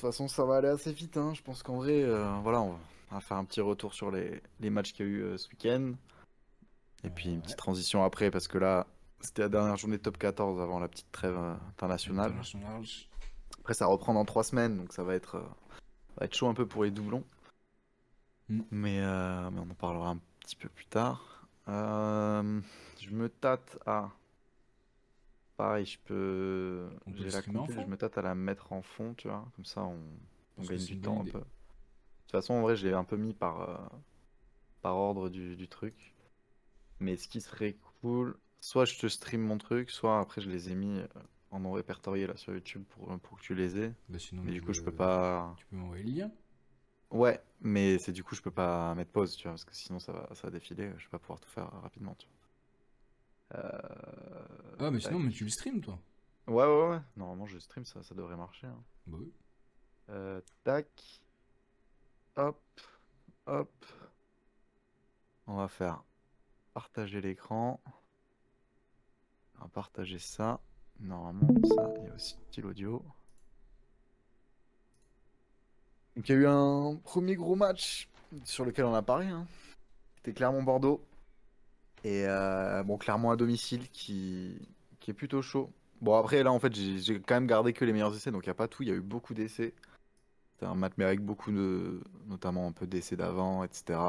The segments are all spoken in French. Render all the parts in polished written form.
façon, ça va aller assez vite, hein. Je pense qu'en vrai, voilà, on va faire un petit retour sur les matchs qu'il y a eu ce week-end. Et puis une petite Ouais. transition après, parce que là, c'était la dernière journée de top 14 avant la petite trêve internationale. International. Après, ça reprend dans 3 semaines, donc ça va être chaud un peu pour les doublons. Hmm. Mais on en parlera un petit peu plus tard. Je me tâte à... Pareil, On peut le j'ai la streamer en compile, je fond. me tâte à la mettre en fond, tu vois. Comme ça, Je on pense que gagne c'est du une bonne temps un idée. peu. De toute façon, en vrai, je l'ai un peu mis par ordre du truc. Mais ce qui serait cool, soit je te stream mon truc, soit après je les ai mis en non répertorié là sur YouTube pour que tu les aies. Bah sinon, Mais du coup, je peux pas. tu peux m'envoyer le lien. Ouais, mais c'est du coup, je peux pas mettre pause, tu vois, parce que sinon ça va défiler, je vais pas pouvoir tout faire rapidement, tu vois. Ah, mais sinon, Tac. mais tu le stream, toi. Ouais, ouais, ouais. Normalement, je stream, ça devrait marcher, hein. Bah oui. Tac. Hop, hop. On va faire partager l'écran. On va partager ça. Normalement, ça, il y a aussi l'audio. Donc il y a eu un premier gros match sur lequel on a parié, hein. C'était Clermont-Bordeaux. Et bon, Clermont à domicile qui est plutôt chaud. Bon, après, là, en fait, j'ai quand même gardé que les meilleurs essais, donc il n'y a pas tout. Il y a eu beaucoup d'essais. C'était un match, mais avec beaucoup de. Notamment un peu d'essais d'avant, etc.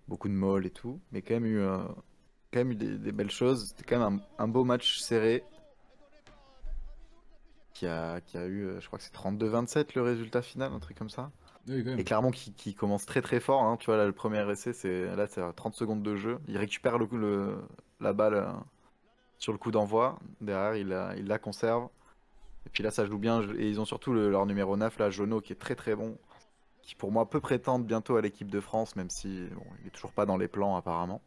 Beaucoup de molles et tout. Mais quand même eu des belles choses. C'était quand même un beau match serré qui a eu, je crois que c'est 32-27 le résultat final, un truc comme ça. Oui, quand Et même. Clermont qui commence très très fort, hein. Tu vois, là, le premier essai, c'est à 30 secondes de jeu. Il récupère la balle sur le coup d'envoi. Derrière, il la conserve. Et puis là, ça joue bien. Et ils ont surtout leur numéro 9, là, Jono, qui est très très bon. Qui pour moi peut prétendre bientôt à l'équipe de France, même si bon, il est toujours pas dans les plans apparemment.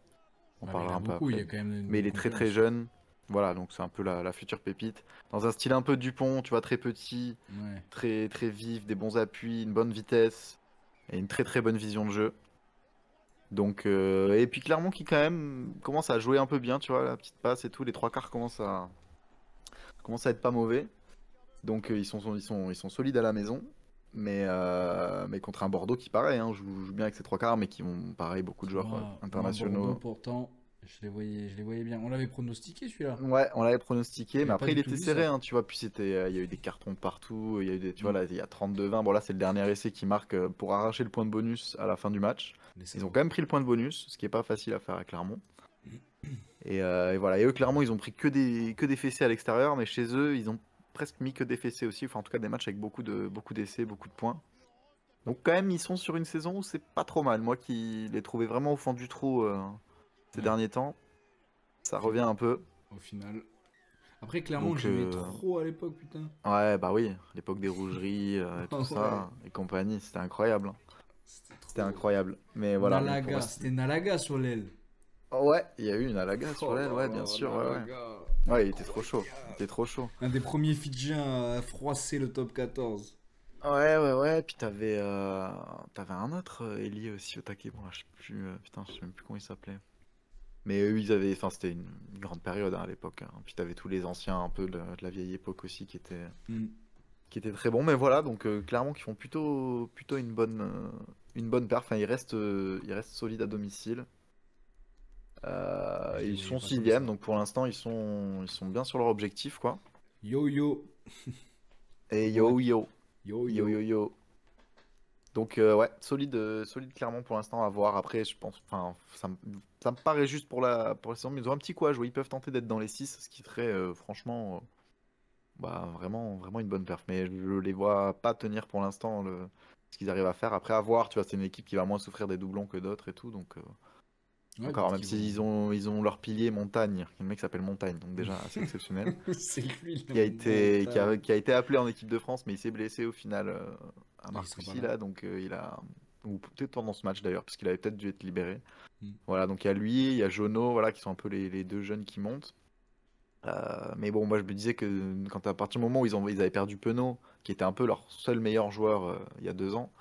On Ah, mais il y en parlera a un peu beaucoup, il y après. a quand même une Mais il bonne est très très concurrence. jeune. Voilà, donc c'est un peu la future pépite. Dans un style un peu Dupont, tu vois, très petit, Ouais. très très vif, des bons appuis, une bonne vitesse et une très très bonne vision de jeu. Donc, et puis Clermont qui quand même commence à jouer un peu bien, tu vois, la petite passe et tout, les trois quarts commencent à être pas mauvais. Donc ils sont solides à la maison, mais contre un Bordeaux qui pareil, hein, joue bien avec ses trois quarts, mais qui ont pareil beaucoup de joueurs Moi, Bordeaux, internationaux. pourtant, je les voyais bien. On l'avait pronostiqué, celui-là. Ouais, on l'avait pronostiqué, mais J'avais pas après il du tout était vu serré, ça. hein, tu vois, puis il y a eu des cartons partout, il y a eu tu vois, Hmm. là, il y a 32-20, bon là c'est le dernier essai qui marque pour arracher le point de bonus à la fin du match. Les Ils ont salauds. quand même pris le point de bonus, ce qui est pas facile à faire à Clermont. Et voilà, et eux Clermont ils ont pris que des fessées à l'extérieur, mais chez eux ils ont presque mis que des fessées aussi, enfin en tout cas des matchs avec beaucoup d'essais, beaucoup de points. Donc quand même ils sont sur une saison où c'est pas trop mal, moi qui les trouvais vraiment au fond du trou ces Ouais. derniers temps, ça Au, fi- revient un peu. au final. Après, clairement, Donc j'aimais trop à l'époque, putain. ouais, bah oui, l'époque des rougeries et tout Ah ouais. ça, et compagnie, c'était incroyable, hein. C'était C'était trop. incroyable. Mais voilà, bon, pour Nalaga, rester. c'était Nalaga sur l'aile. Oh, ouais, il y a eu une Alaga sur Oh l'aile, là ouais, bien là, sûr, ouais, ouais. Nalaga. Ouais, il était trop chaud. Il était trop chaud. Un des premiers Fidjiens à froisser le top 14. Ouais, ouais, ouais. Puis t'avais un autre ailier aussi au taquet. Bon, là, je sais plus. Putain, je sais même plus comment il s'appelait. Mais eux, ils avaient. Enfin, c'était une grande période hein, à l'époque, hein. Puis t'avais tous les anciens un peu de la vieille époque aussi Hmm. qui étaient très bons. Mais voilà, donc clairement, qui font plutôt une bonne perf. Enfin, ils restent solides à domicile. Je les Ils voyais sont pas comme sixième, ça. donc pour l'instant, ils sont bien sur leur objectif, quoi. Yo yo. Et Comment yo vas-tu? yo, Yo yo yo yo. yo. Donc ouais, solide clairement pour l'instant à voir. Après, je pense, enfin, ça me paraît juste pour la saison, mais ils ont un petit coup à jouer. Ils peuvent tenter d'être dans les 6 ce qui serait franchement, bah, vraiment, vraiment une bonne perf. Mais je les vois pas tenir pour l'instant ce qu'ils arrivent à faire. Après, à voir, tu vois, c'est une équipe qui va moins souffrir des doublons que d'autres et tout, donc Ouais, encore, peut-être même qu'ils vont. s'ils ont leur pilier Montagne, le mec qui s'appelle Montagne, donc déjà assez exceptionnel. C'est lui le qui a été, qui a, montagne. qui a été appelé en équipe de France, mais il s'est blessé au final à Ah, il sera pas Marcoussis là. là, donc ou peut-être pendant ce match d'ailleurs, parce qu'il avait peut-être dû être libéré. Hmm. Voilà, donc il y a lui, il y a Jono, voilà, qui sont un peu les deux jeunes qui montent. Mais bon, moi je me disais que quand à partir du moment où ils avaient perdu Penaud, qui était un peu leur seul meilleur joueur il y a 2 ans,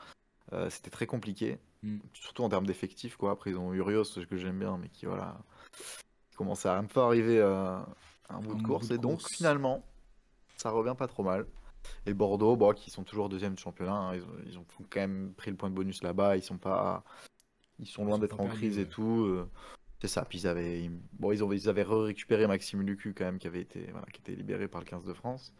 c'était très compliqué, Hmm. surtout en termes d'effectifs quoi. Après ils ont Urios que j'aime bien, mais qui voilà, qui commence à un peu arriver à un bout Un de bout course, de et donc course. finalement ça revient pas trop mal. Et Bordeaux, bon, qui sont toujours deuxième du championnat, hein, ils ont quand même pris le point de bonus là-bas. Ils sont Ils loin sont pas d'être en perdus, crise et ouais. tout. C'est ça. Puis ils avaient récupéré Maxime Lucu quand même, qui était libéré par le 15 de France.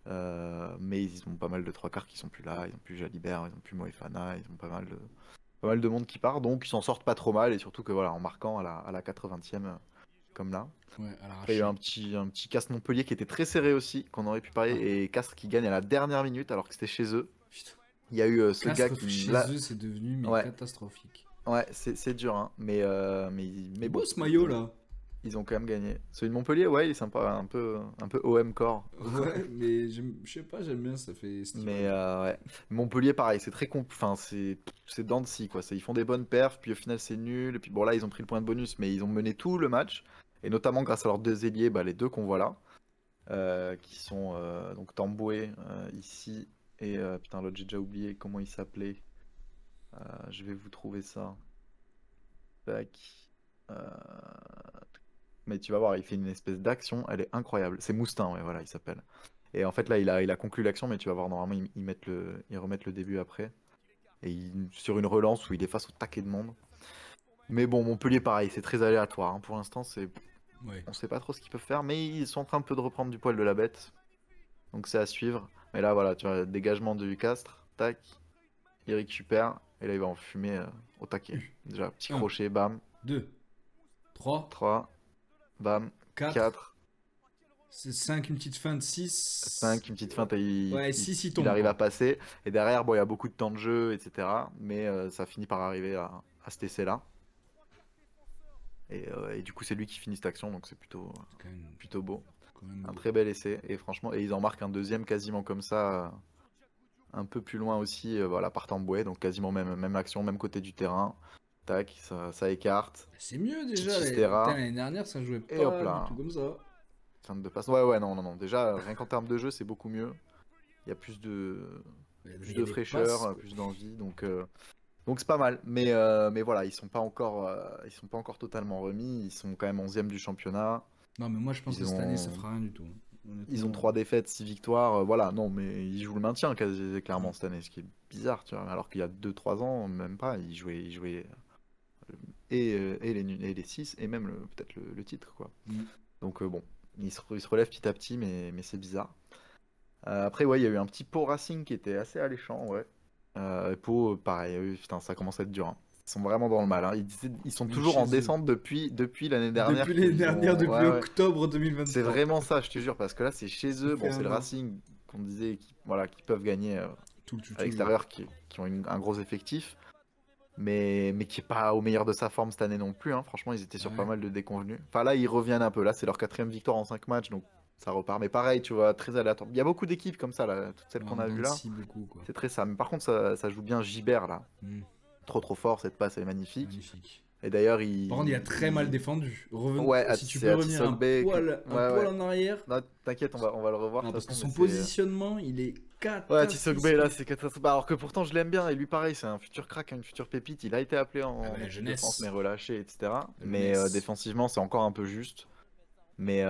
Mais ils ont pas mal de trois quarts qui sont plus là. Ils ont plus Jalibert, ils ont plus Moefana, ils ont pas mal de monde qui part. Donc ils s'en sortent pas trop mal. Et surtout que voilà, en marquant à la 80e, comme là. Ouais, à Après, il y a eu l'arraché. un petit Castres Montpellier qui était très serré aussi, qu'on aurait pu parier. Ah, Et Castres qui gagne à la dernière minute alors que c'était chez eux. putain. Il y a eu ce gars Castres qui. chez Là, eux, c'est devenu mais ouais, catastrophique. ouais, c'est dur, hein. Mais Il est bon, beau ce maillot là. ils ont quand même gagné. Celui de Montpellier, ouais, il est sympa, un peu OM core. Ouais, mais je sais pas, j'aime bien, ça fait Mais estival. ouais. Montpellier, pareil, c'est enfin, c'est dents de scie, quoi. Ils font des bonnes perfs, puis au final, c'est nul. Et puis bon, là, ils ont pris le point de bonus, mais ils ont mené tout le match. Et notamment grâce à leurs deux ailiers, bah, les deux qu'on voit là, qui sont donc Tamboué ici. Et putain, l'autre, j'ai déjà oublié comment il s'appelait. Je vais vous trouver ça. Tac. Euh, Mais tu vas voir, il fait une espèce d'action, elle est incroyable. C'est Moustin, ouais, voilà, il s'appelle. Et en fait, là, il a conclu l'action, mais tu vas voir, normalement, ils remettent le début après. Sur une relance où il est face au taquet de monde. Mais bon, Montpellier, pareil, c'est très aléatoire, hein. Pour l'instant, Ouais. on sait pas trop ce qu'ils peuvent faire, mais ils sont en train un peu de reprendre du poil de la bête. Donc c'est à suivre. Mais là, voilà, tu vois, dégagement du Castres, tac, il récupère, et là, il va en fumer au taquet. Déjà, petit 1, crochet, bam, 2, 3, 3, bam, 4, 4. 5, une petite fin de 6. 5, une petite feinte, Ouais, 6 il il tombe arrive à quoi. passer. Et derrière, bon, il y a beaucoup de temps de jeu, etc. Mais ça finit par arriver à cet essai-là. Et du coup, c'est lui qui finit cette action, donc c'est C'est plutôt beau. quand même Un beau. très bel essai. Et franchement, et ils en marquent un deuxième quasiment comme ça, un peu plus loin aussi, voilà, par Tamboué. Donc quasiment même action, même côté du terrain. Tac, ça écarte. C'est mieux Petit déjà. Putain, Chistera. l'année dernière, ça jouait Et hop pas du là. tout comme ça. Fin de passe. Ouais, ouais, non, non, non. Déjà, rien qu'en termes de jeu, c'est beaucoup mieux. Il y a plus Il y a de des passes, fraîcheur, quoi. plus d'envie, donc c'est pas mal. Mais voilà, ils sont pas encore totalement remis. Ils sont quand même 11e du championnat. Non, mais moi je pense que Ils cette année, ça ont, fera rien du tout. ils ont Honnêtement. 3 défaites, 6 victoires. Voilà, non, mais ils jouent le maintien clairement cette année, ce qui est bizarre, tu vois. Alors qu'il y a 2 3 ans, même pas, ils jouaient et les 6 et même peut-être le titre, quoi. Mm. Donc bon, ils se relèvent petit à petit, mais c'est bizarre. Après, ouais, il y a eu un petit Pau Racing qui était assez alléchant, ouais. Pau, pareil, putain, ça commence à être dur, hein. Ils sont vraiment dans le mal, hein. Ils sont Même toujours en chez eux. descente depuis l'année dernière Depuis l'année qu'ils dernière, ont. depuis Ouais, ouais. octobre C'est 2023. vraiment ça, je te jure, parce que là, c'est chez Ça eux. fait Bon, c'est un le an. Racing qu'on disait voilà, qui peuvent gagner Tout le à tout. l'extérieur, qui ont un gros effectif, mais qui est pas au meilleur de sa forme cette année non plus, hein. Franchement, ils étaient sur pas Ouais. mal de déconvenus. Enfin, là, ils reviennent un peu. Là, c'est leur quatrième victoire en 5 matchs, donc ça repart. Mais pareil, tu vois, très aléatoire. Il y a beaucoup d'équipes comme ça, là, toutes celles Ouais, qu'on en a dents vues de là. scie, beaucoup, quoi. C'est très ça. Mais par contre, ça joue bien Gibert, là. Mm. Trop fort, cette passe, elle est magnifique. Magnifique. Et d'ailleurs, Par contre, il a très mal défendu. Ouais, Si tu c'est peux revenir Atisok Bey. un Ouais, poil ouais. en arrière. Non, t'inquiète, on va le revoir de Non, toute parce que façon, mais son c'est. positionnement, il est Ouais, Atisok Bey, là, catastrophique. c'est catastrophique. Bah, alors que pourtant, je l'aime bien. Et lui, pareil, c'est un futur crack, hein, une future pépite. Il a été appelé Ah bah, en la équipe de France, mais jeunesse. relâché, etc. La Mais jeunesse. défensivement, c'est encore un peu juste. Mais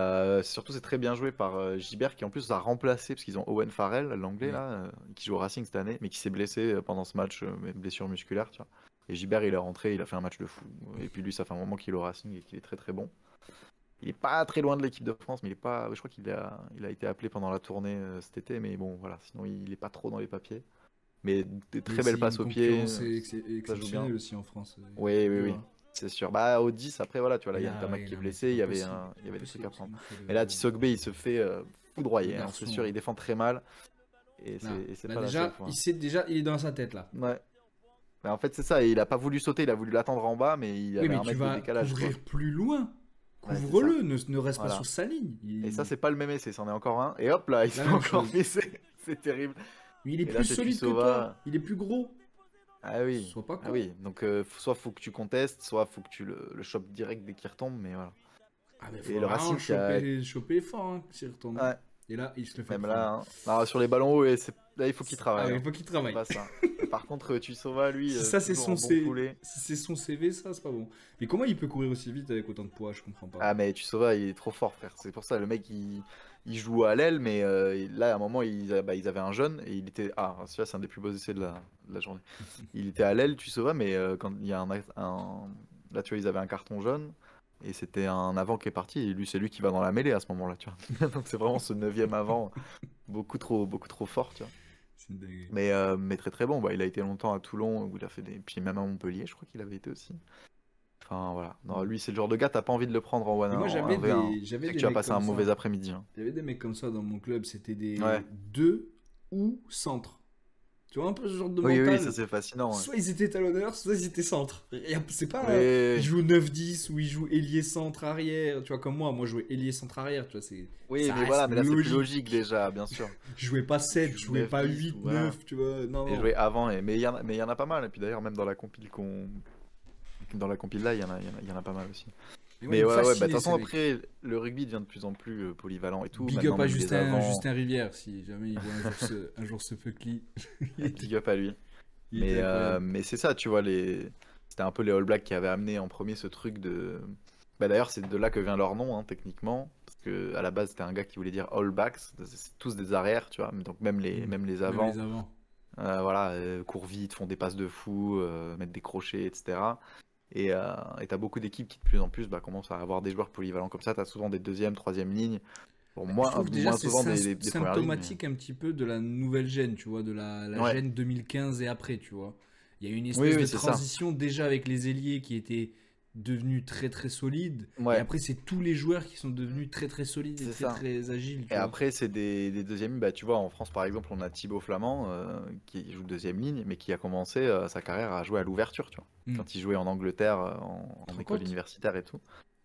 surtout, c'est très bien joué par Gibert, qui en plus a remplacé, parce qu'ils ont Owen Farrell, l'anglais, Ouais. là, qui joue au Racing cette année, mais qui s'est blessé pendant ce match, blessure musculaire, tu vois. Et Gibert, il est rentré, il a fait un match de fou. Et puis lui, ça fait un moment qu'il est au Racing et qu'il est très très bon. Il est pas très loin de l'équipe de France, mais il est pas. Je crois il a été appelé pendant la tournée cet été, mais bon, voilà. Sinon, il est pas trop dans les papiers. Mais des Mais très belles c'est une passes au pied, concurrence ça joue bien. exceptionnelle aussi en France. Oui, oui, Dur, oui, hein. c'est sûr. Bah, au 10, après, voilà, tu vois, là, Mais il y a là, Ntamak ouais, qui est non, mais blessé, c'est pas possible. il y Pas avait des trucs possible, à ça prendre. nous fait Mais là, Tissot il se fait le foudroyer, hein, c'est garçon. sûr, il défend très mal. Et Non. c'est Bah pas la seule déjà, fois. il est dans sa tête là. Ouais. Mais en fait, c'est ça, il a pas voulu sauter, il a voulu l'attendre en bas, mais il Oui, avait mais un tu mètre de vas décalage, quoi. couvrir plus loin. Ouais, c'est ça. Couvre-le, ne reste pas Voilà. sur sa ligne. Et ça, c'est pas le même essai, c'en est encore un. Et hop là, il se La fait même encore chose. pisser. C'est terrible. Mais il est Et là, plus c'est solide que toi. Tuisova. Il est plus gros. Ah oui, Sois pas ah con. oui. Donc, soit faut que tu contestes, soit faut que tu le chopes direct dès qu'il retombe, mais voilà. Ah, mais Et faut le vraiment Racing qui a. choper fort hein, s'il retombe. Ouais, Et là, il se le fait même prendre. là, hein. Alors, sur les ballons hauts, et Là, il faut qu'il Ah travaille. oui, Hein. il faut qu'il C'est travaille. pas ça. Par contre, Tuisova, lui, Si ça, c'est toujours un son, bon C... poulet. si c'est son CV, ça, c'est pas bon. Mais comment il peut courir aussi vite avec autant de poids? Je comprends pas. Ah, mais Tuisova, il est trop fort, frère. C'est pour ça, le mec, il joue à l'aile, mais là, à un moment, ils avaient un jeune et il était. Ah, celui-là, c'est un des plus beaux essais de la journée. Il était à l'aile, Tuisova, mais quand il y a Là, tu vois, ils avaient un carton jaune et c'était un avant qui est parti. Et lui, c'est lui qui va dans la mêlée à ce moment-là, tu vois. Donc, c'est vraiment ce neuvième avant, beaucoup trop fort, tu vois. C'est une dinguerie. Mais très très bon. Bah, il a été longtemps à Toulon où il a fait des. Puis même à Montpellier, je crois qu'il avait été aussi. Enfin voilà. Non, lui, c'est le genre de gars, t'as pas envie de le prendre en Et moi, en 1v1. j'avais C'est que des tu vas mecs passer un comme mauvais ça. après-midi. Hein. J'avais des mecs comme ça dans mon club. C'était Ouais. des deux ou centres. Tu vois un peu ce genre de Oui, oui, ça mental. c'est fascinant. Ouais. Soit ils étaient talonneurs, soit ils étaient centres. C'est pas. Ils Oui, jouent 9-10 ou ils jouent ailier centre arrière. Tu vois, comme moi, je jouais ailier centre arrière. Tu vois, oui, ça mais reste voilà, mais là c'est plus logique. logique déjà, bien sûr. Je jouais pas Tu 7, je joues jouais pas 9-10 8, ou voilà. 9. Tu vois, non, Et non. jouer avant, mais il y en a pas mal. Et puis d'ailleurs, même dans la compile dans la compile là, il y en a pas mal aussi. Mais moi, Mais ils me ouais, bah de toute fascinaient, ces façon, mecs. après, le rugby devient de plus en plus polyvalent et tout. Big Maintenant, up à même les avants, Justin Rivière, si jamais il voit un jour ce fuckly. big up à lui. Il était incroyable. Mais c'est ça, tu vois, c'était un peu les All Blacks qui avaient amené en premier ce truc de. Bah d'ailleurs, c'est de là que vient leur nom, hein, techniquement. Parce que à la base, c'était un gars qui voulait dire All Backs. C'est tous des arrières, tu vois. Donc même les Même les avants, avants. voilà, courent vite, font des passes de fou, mettent des crochets, etc. Et t'as beaucoup d'équipes qui de plus en plus bah, commencent à avoir des joueurs polyvalents comme ça. T'as souvent des deuxième, troisième lignes. Bon, Bah, je trouve déjà moins c'est souvent des premières lignes, mais. symptomatique un petit peu de la nouvelle gêne, tu vois, de la Ouais, gêne 2015 et après, tu vois. Il y a une oui, espèce oui, de c'est ça. transition déjà avec les ailiers qui étaient devenus très très solides. Et Ouais, après, c'est tous les joueurs qui sont devenus très très solides et c'est très ça. très agiles, Et tu vois. après, c'est des deuxièmes lignes. Bah, tu vois, en France, par exemple, on a Thibaut Flamand qui joue deuxième ligne, mais qui a commencé sa carrière à jouer à l'ouverture, tu vois. Hmm. Quand il jouait en Angleterre, Tu te en rends école compte? universitaire et tout.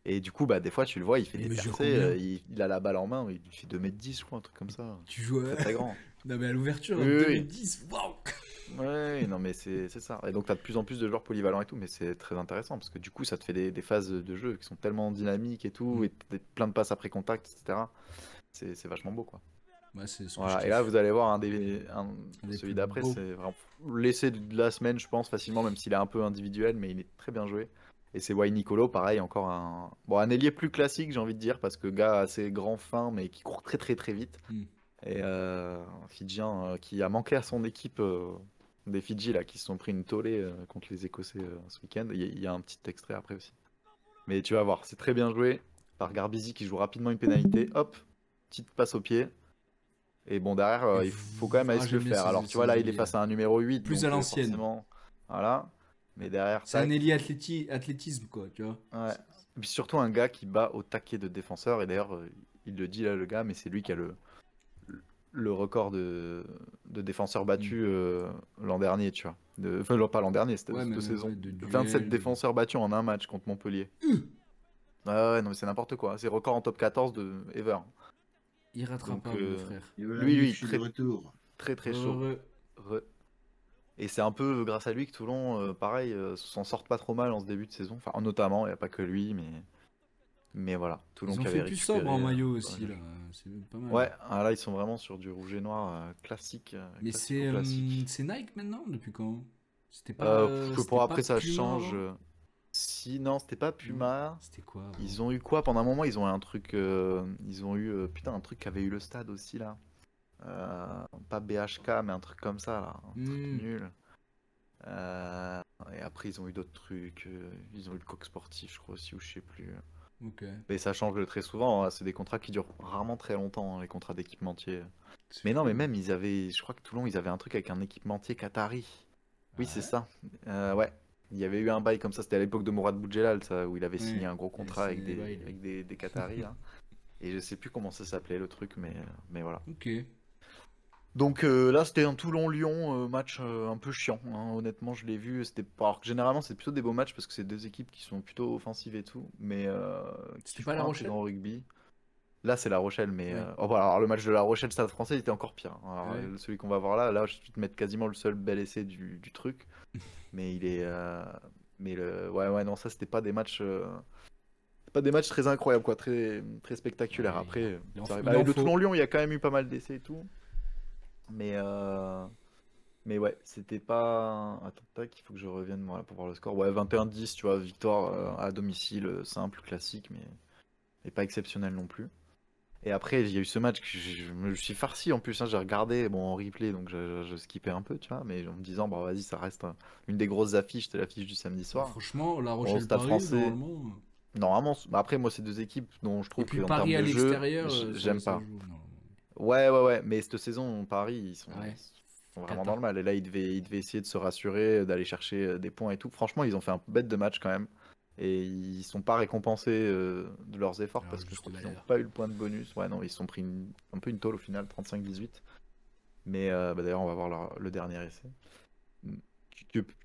Et du coup, bah, des fois, tu le vois, il fait Il des mesure percées, combien? il a la balle en main, il fait 2,10 m, je crois, un truc comme ça. Tu joues Très très grand. Non mais à l'ouverture, Oui, oui, oui. 2010, waouh! Ouais, non, mais c'est ça. Et donc, tu as de plus en plus de joueurs polyvalents et tout, mais c'est très intéressant parce que du coup, ça te fait des phases de jeu qui sont tellement dynamiques et tout, Hmm. et plein de passes après contact, etc. C'est vachement beau, quoi. Ouais, c'est ce que je Voilà, et là kiffe. vous allez voir Un des plus celui d'après, beaux. c'est vraiment l'essai de la semaine, je pense, facilement, même s'il est un peu individuel, mais il est très bien joué. Et c'est Wai Nicolo, pareil, encore un ailier plus classique, j'ai envie de dire, parce que gars assez grand, fin, mais qui court très très très vite. Hmm. Et un Fidjien qui a manqué à son équipe des Fidji, là, qui se sont pris une tollée contre les Écossais ce week-end. Il y a un petit extrait après aussi. Mais tu vas voir, c'est très bien joué par Garbizi qui joue rapidement une pénalité. Hop, petite passe au pied. Et bon, derrière, Et il faut quand même aller ah, se le j'aime bien faire. Alors, tu vois, ces là, il est ailiers. face à un numéro 8, Plus à donc l'ancienne. forcément, voilà. Mais derrière, C'est un tac. ailier athlétisme, quoi, tu vois. Ouais. Et puis surtout, un gars qui bat au taquet de défenseur. Et d'ailleurs, il le dit là, le gars, mais c'est lui qui a le record de défenseurs Hmm. battus l'an dernier, tu vois. Enfin, non, pas l'an dernier, c'était Ouais, cette même saison. ouais, de 27 duel. défenseurs battus en un match contre Montpellier. Ah ouais, non, mais c'est n'importe quoi. C'est record en top 14 de ever. Donc, Irrattrapable, le frère. Et voilà, lui, je suis de très, retour. très, très chaud. Heureux. Re- Et c'est un peu grâce à lui que Toulon, pareil, s'en sortent pas trop mal en ce début de saison. Enfin, notamment, il n'y a pas que lui, mais voilà. Toulon Ils ont qui fait avait plus sobre en récupéré. maillot Pas mal aussi, de là. joueurs. C'est pas mal. Ouais, ah, là, ils sont vraiment sur du rouge et noir classique, Mais classico-classique. c'est Nike maintenant, depuis quand? Pour C'était pas après, ça Puma change. avant? Si, non, c'était pas Non. Puma. C'était quoi avant? Ils ont eu quoi pendant un moment? Ils ont eu un truc. Ils ont eu. Putain, un truc qui avait eu le stade aussi, là. Pas BHK, mais un truc comme ça, là. Un truc Hmm, nul. Euh, et après, ils ont eu d'autres trucs. Ils ont eu le coq sportif, je crois aussi, ou je sais plus. ok. Mais ça change très souvent. Hein. C'est des contrats qui durent rarement très longtemps, hein, les contrats d'équipementier. C'est Mais non, fou, mais hein. même, je crois que Toulon, ils avaient un truc avec un équipementier qatari. Oui, Ah c'est ouais? ça. Ouais. Il y avait eu un bail comme ça. C'était à l'époque de Mourad Boudjelal, ça, où il avait signé Ouais. un gros Il avait contrat signé des bails, lui. avec des Qataris, là. Et je sais plus comment ça s'appelait le truc, mais voilà. Ok. Donc là, c'était un Toulon-Lyon, match un peu chiant. Hein. Honnêtement, je l'ai vu. Alors que généralement, c'est plutôt des beaux matchs parce que c'est deux équipes qui sont plutôt offensives et tout, mais C'était qui pas font La un très Rochelle? grand rugby. Là, c'est La Rochelle, mais Ouais. oh, voilà, alors, le match de La Rochelle Stade Français il était encore pire. Hein. Ah Alors, ouais. celui qu'on va voir là, je vais te mettre quasiment le seul bel essai du truc, mais il est, ouais, non, ça c'était pas des matchs très incroyables, quoi, très très spectaculaires. Ouais, Après, ça arrive. il en Le faut. Toulon-Lyon, il y a quand même eu pas mal d'essais et tout. Mais, euh, mais ouais, c'était pas. Attends, tac, il faut que je revienne moi, pour voir le score. Ouais, 21-10, tu vois, victoire à domicile, simple, classique, mais pas exceptionnel non plus. Et après, il y a eu ce match que je me suis farci en plus, hein, j'ai regardé bon, en replay, donc je skippais un peu, tu vois, mais en me disant, bah vas-y, ça reste une des grosses affiches, c'était l'affiche du samedi Bah, soir. franchement, La Bon, au Stade Rochelle-Paris, français, normalement. normalement, bah après, moi, c'est deux équipes dont je Et trouve puis qu'en termes Paris à de jeu, l'extérieur, j'aime ça pas. joue, normalement. Ouais, mais cette saison, Paris, Ouais, ils sont vraiment dans Cata. le mal. Et là, ils devaient essayer de se rassurer, d'aller chercher des points et tout. Franchement, ils ont fait un bête de match quand même. Et ils sont pas récompensés de leurs efforts Alors, parce que je juste crois qu'ils n'ont valeur. pas eu le point de bonus. Ouais, non, ils se sont pris un peu une tôle au final, 35-18. Mais bah, d'ailleurs, on va voir le dernier essai. Mm.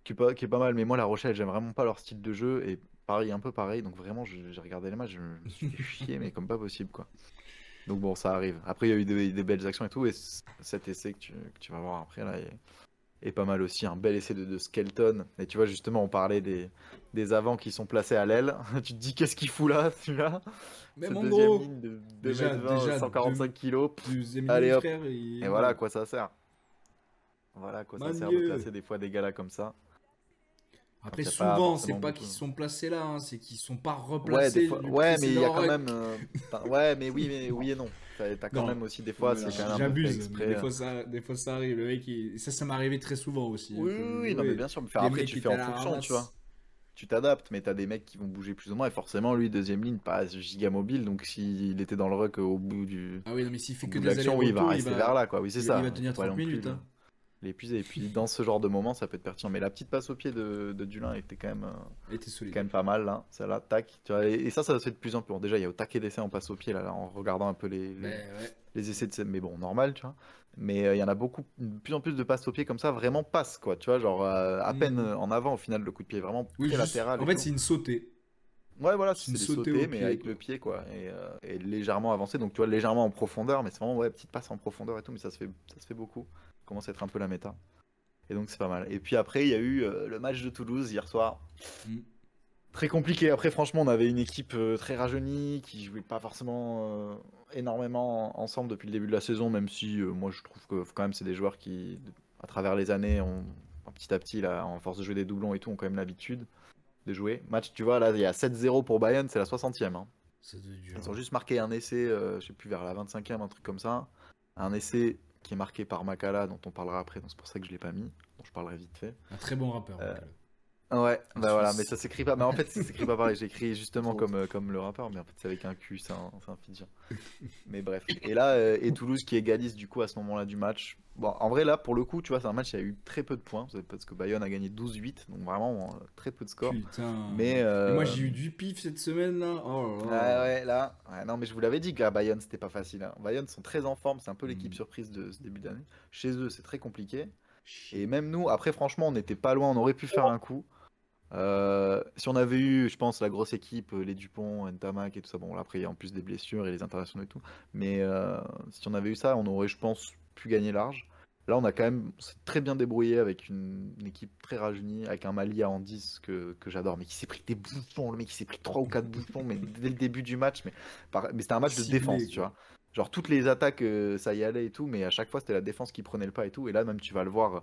Qui est pas mal. Mais moi, La Rochelle, j'aime vraiment pas leur style de jeu. Et Paris, un peu pareil. Donc vraiment, j'ai regardé les matchs, je me suis fait chier, mais comme pas possible, quoi. Donc bon, ça arrive. Après, il y a eu des belles actions et tout. Et cet essai que tu vas voir après, là, est pas mal aussi. Un bel essai de Skelton. Et tu vois, justement, on parlait des avants qui sont placés à l'aile. Tu te dis, qu'est-ce qu'il fout là, celui-là? Mais Cette mon deuxième gros, ligne de 2 déjà, m 20, déjà, 145 kilos. deuxième ligne, Allez hop. frère, il est Et voilà à énorme. quoi ça sert. Voilà à quoi ça sert de Manieux. placer des fois des gars là comme ça. Quand Après, il n'y a pas souvent, c'est forcément pas beaucoup. qu'ils sont placés là, hein, c'est qu'ils sont pas Ouais, des replacés fois. du Ouais, mais il y a précédent quand même. ruck. Ouais, mais oui et non. T'as quand Non, même aussi des fois, voilà, c'est quand même un peu fait j'abuse, mais exprès. des fois ça arrive. Le mec, ça m'est arrivé très souvent aussi, hein, Oui, quand oui, je oui, non, mais jouais. bien sûr. Mais enfin, Les après, mecs tu qui fais étaient à en la fonction, tu vois. ramasse. Tu t'adaptes, mais t'as des mecs qui vont bouger plus ou moins. Et forcément, lui, deuxième ligne, pas giga mobile. Donc, s'il était dans le ruck Ah oui, non, mais s'il au fait que bout de des l'action, oui, il va allers-retours, rester vers là, quoi. Oui, c'est il va ça. Il tenir faut pas 30 non plus minutes. Hein. l'épuiser. Et puis, dans ce genre de moment, ça peut être pertinent. Mais la petite passe au pied de Dulin était Elle était quand solide. même pas mal, là. Celle-là, tac. Tu vois, et ça se fait de plus en plus. Bon, déjà, il y a au taquet d'essai en passe au pied, là, en regardant un peu Ben ouais. les essais de. Mais bon, normal, tu vois. Mais il y en a beaucoup, de plus en plus de passes au pied comme ça, vraiment passe, quoi. Tu vois, genre à peine Hmm. en avant au final, le coup de pied, vraiment Oui, très juste. latéral En et fait, tout. c'est une sautée. Ouais, voilà, C'est une c'est des sautée au sautés, mais pied, avec quoi. le pied, quoi. Et légèrement avancé, donc tu vois, légèrement en profondeur, mais c'est vraiment, ouais, petite passe en profondeur et tout, mais ça se fait beaucoup. Ça commence à être un peu la méta. Et donc c'est pas mal. Et puis après, il y a eu le match de Toulouse hier soir. Hmm. Très compliqué. Après, franchement, on avait une équipe très rajeunie qui jouait pas forcément énormément ensemble depuis le début de la saison, même si moi je trouve que quand même c'est des joueurs qui, à travers les années, ont petit à petit, là, en force de jouer des doublons et tout, ont quand même l'habitude de jouer. Match, tu vois, là, il y a 7-0 pour Bayern, c'est la 60e. Hein. Ça doit être dur. Ils ont juste marqué un essai, je sais plus, vers la 25e, un truc comme ça. Un essai qui est marqué par Makala, dont on parlera après, donc c'est pour ça que je l'ai pas mis, dont je parlerai vite fait. Un très bon rappeur, Euh, mec. Ouais, Un bah voilà, mais Suisse. ça s'écrit pas. Mais en fait, ça s'écrit pas pareil. J'écris justement Entre autres. comme le rappeur, mais en fait, c'est avec un Q, c'est un fidget. Mais bref. Et là, et Toulouse qui égalise du coup à ce moment-là du match. Bon, en vrai, là, pour le coup, tu vois, c'est un match, il y a eu très peu de points, parce que Bayonne a gagné 12-8, donc vraiment très peu de score. Putain. Mais, Et moi, j'ai eu du pif cette semaine, là. ouais, Oh là là. ouais, là, ouais, non, mais je vous l'avais dit qu'à Bayonne, c'était pas facile. Hein. Bayonne sont très en forme, c'est un peu l'équipe Hmm. surprise de ce début d'année. Chez eux, c'est très compliqué. Et Chier. même nous, après, franchement, on n'était pas loin, on aurait pu faire un coup. Si on avait eu, je pense, la grosse équipe, les Dupont, Ntamak et tout ça, bon, là, après, il y a en plus des blessures et les internationaux et tout, mais si on avait eu ça, on aurait, je pense, pu gagner large. Là, on a quand même on s'est très bien débrouillé avec une équipe très rajeunie, avec un Malia en 10 que j'adore, mais qui s'est pris des bouchons, le mec, il s'est pris 3 ou 4 bouchons, mais dès le début du match, mais c'était un match de Ciblé, défense, tu quoi. vois. Genre, toutes les attaques, ça y allait et tout, mais à chaque fois, c'était la défense qui prenait le pas et tout, et là, même, tu vas le voir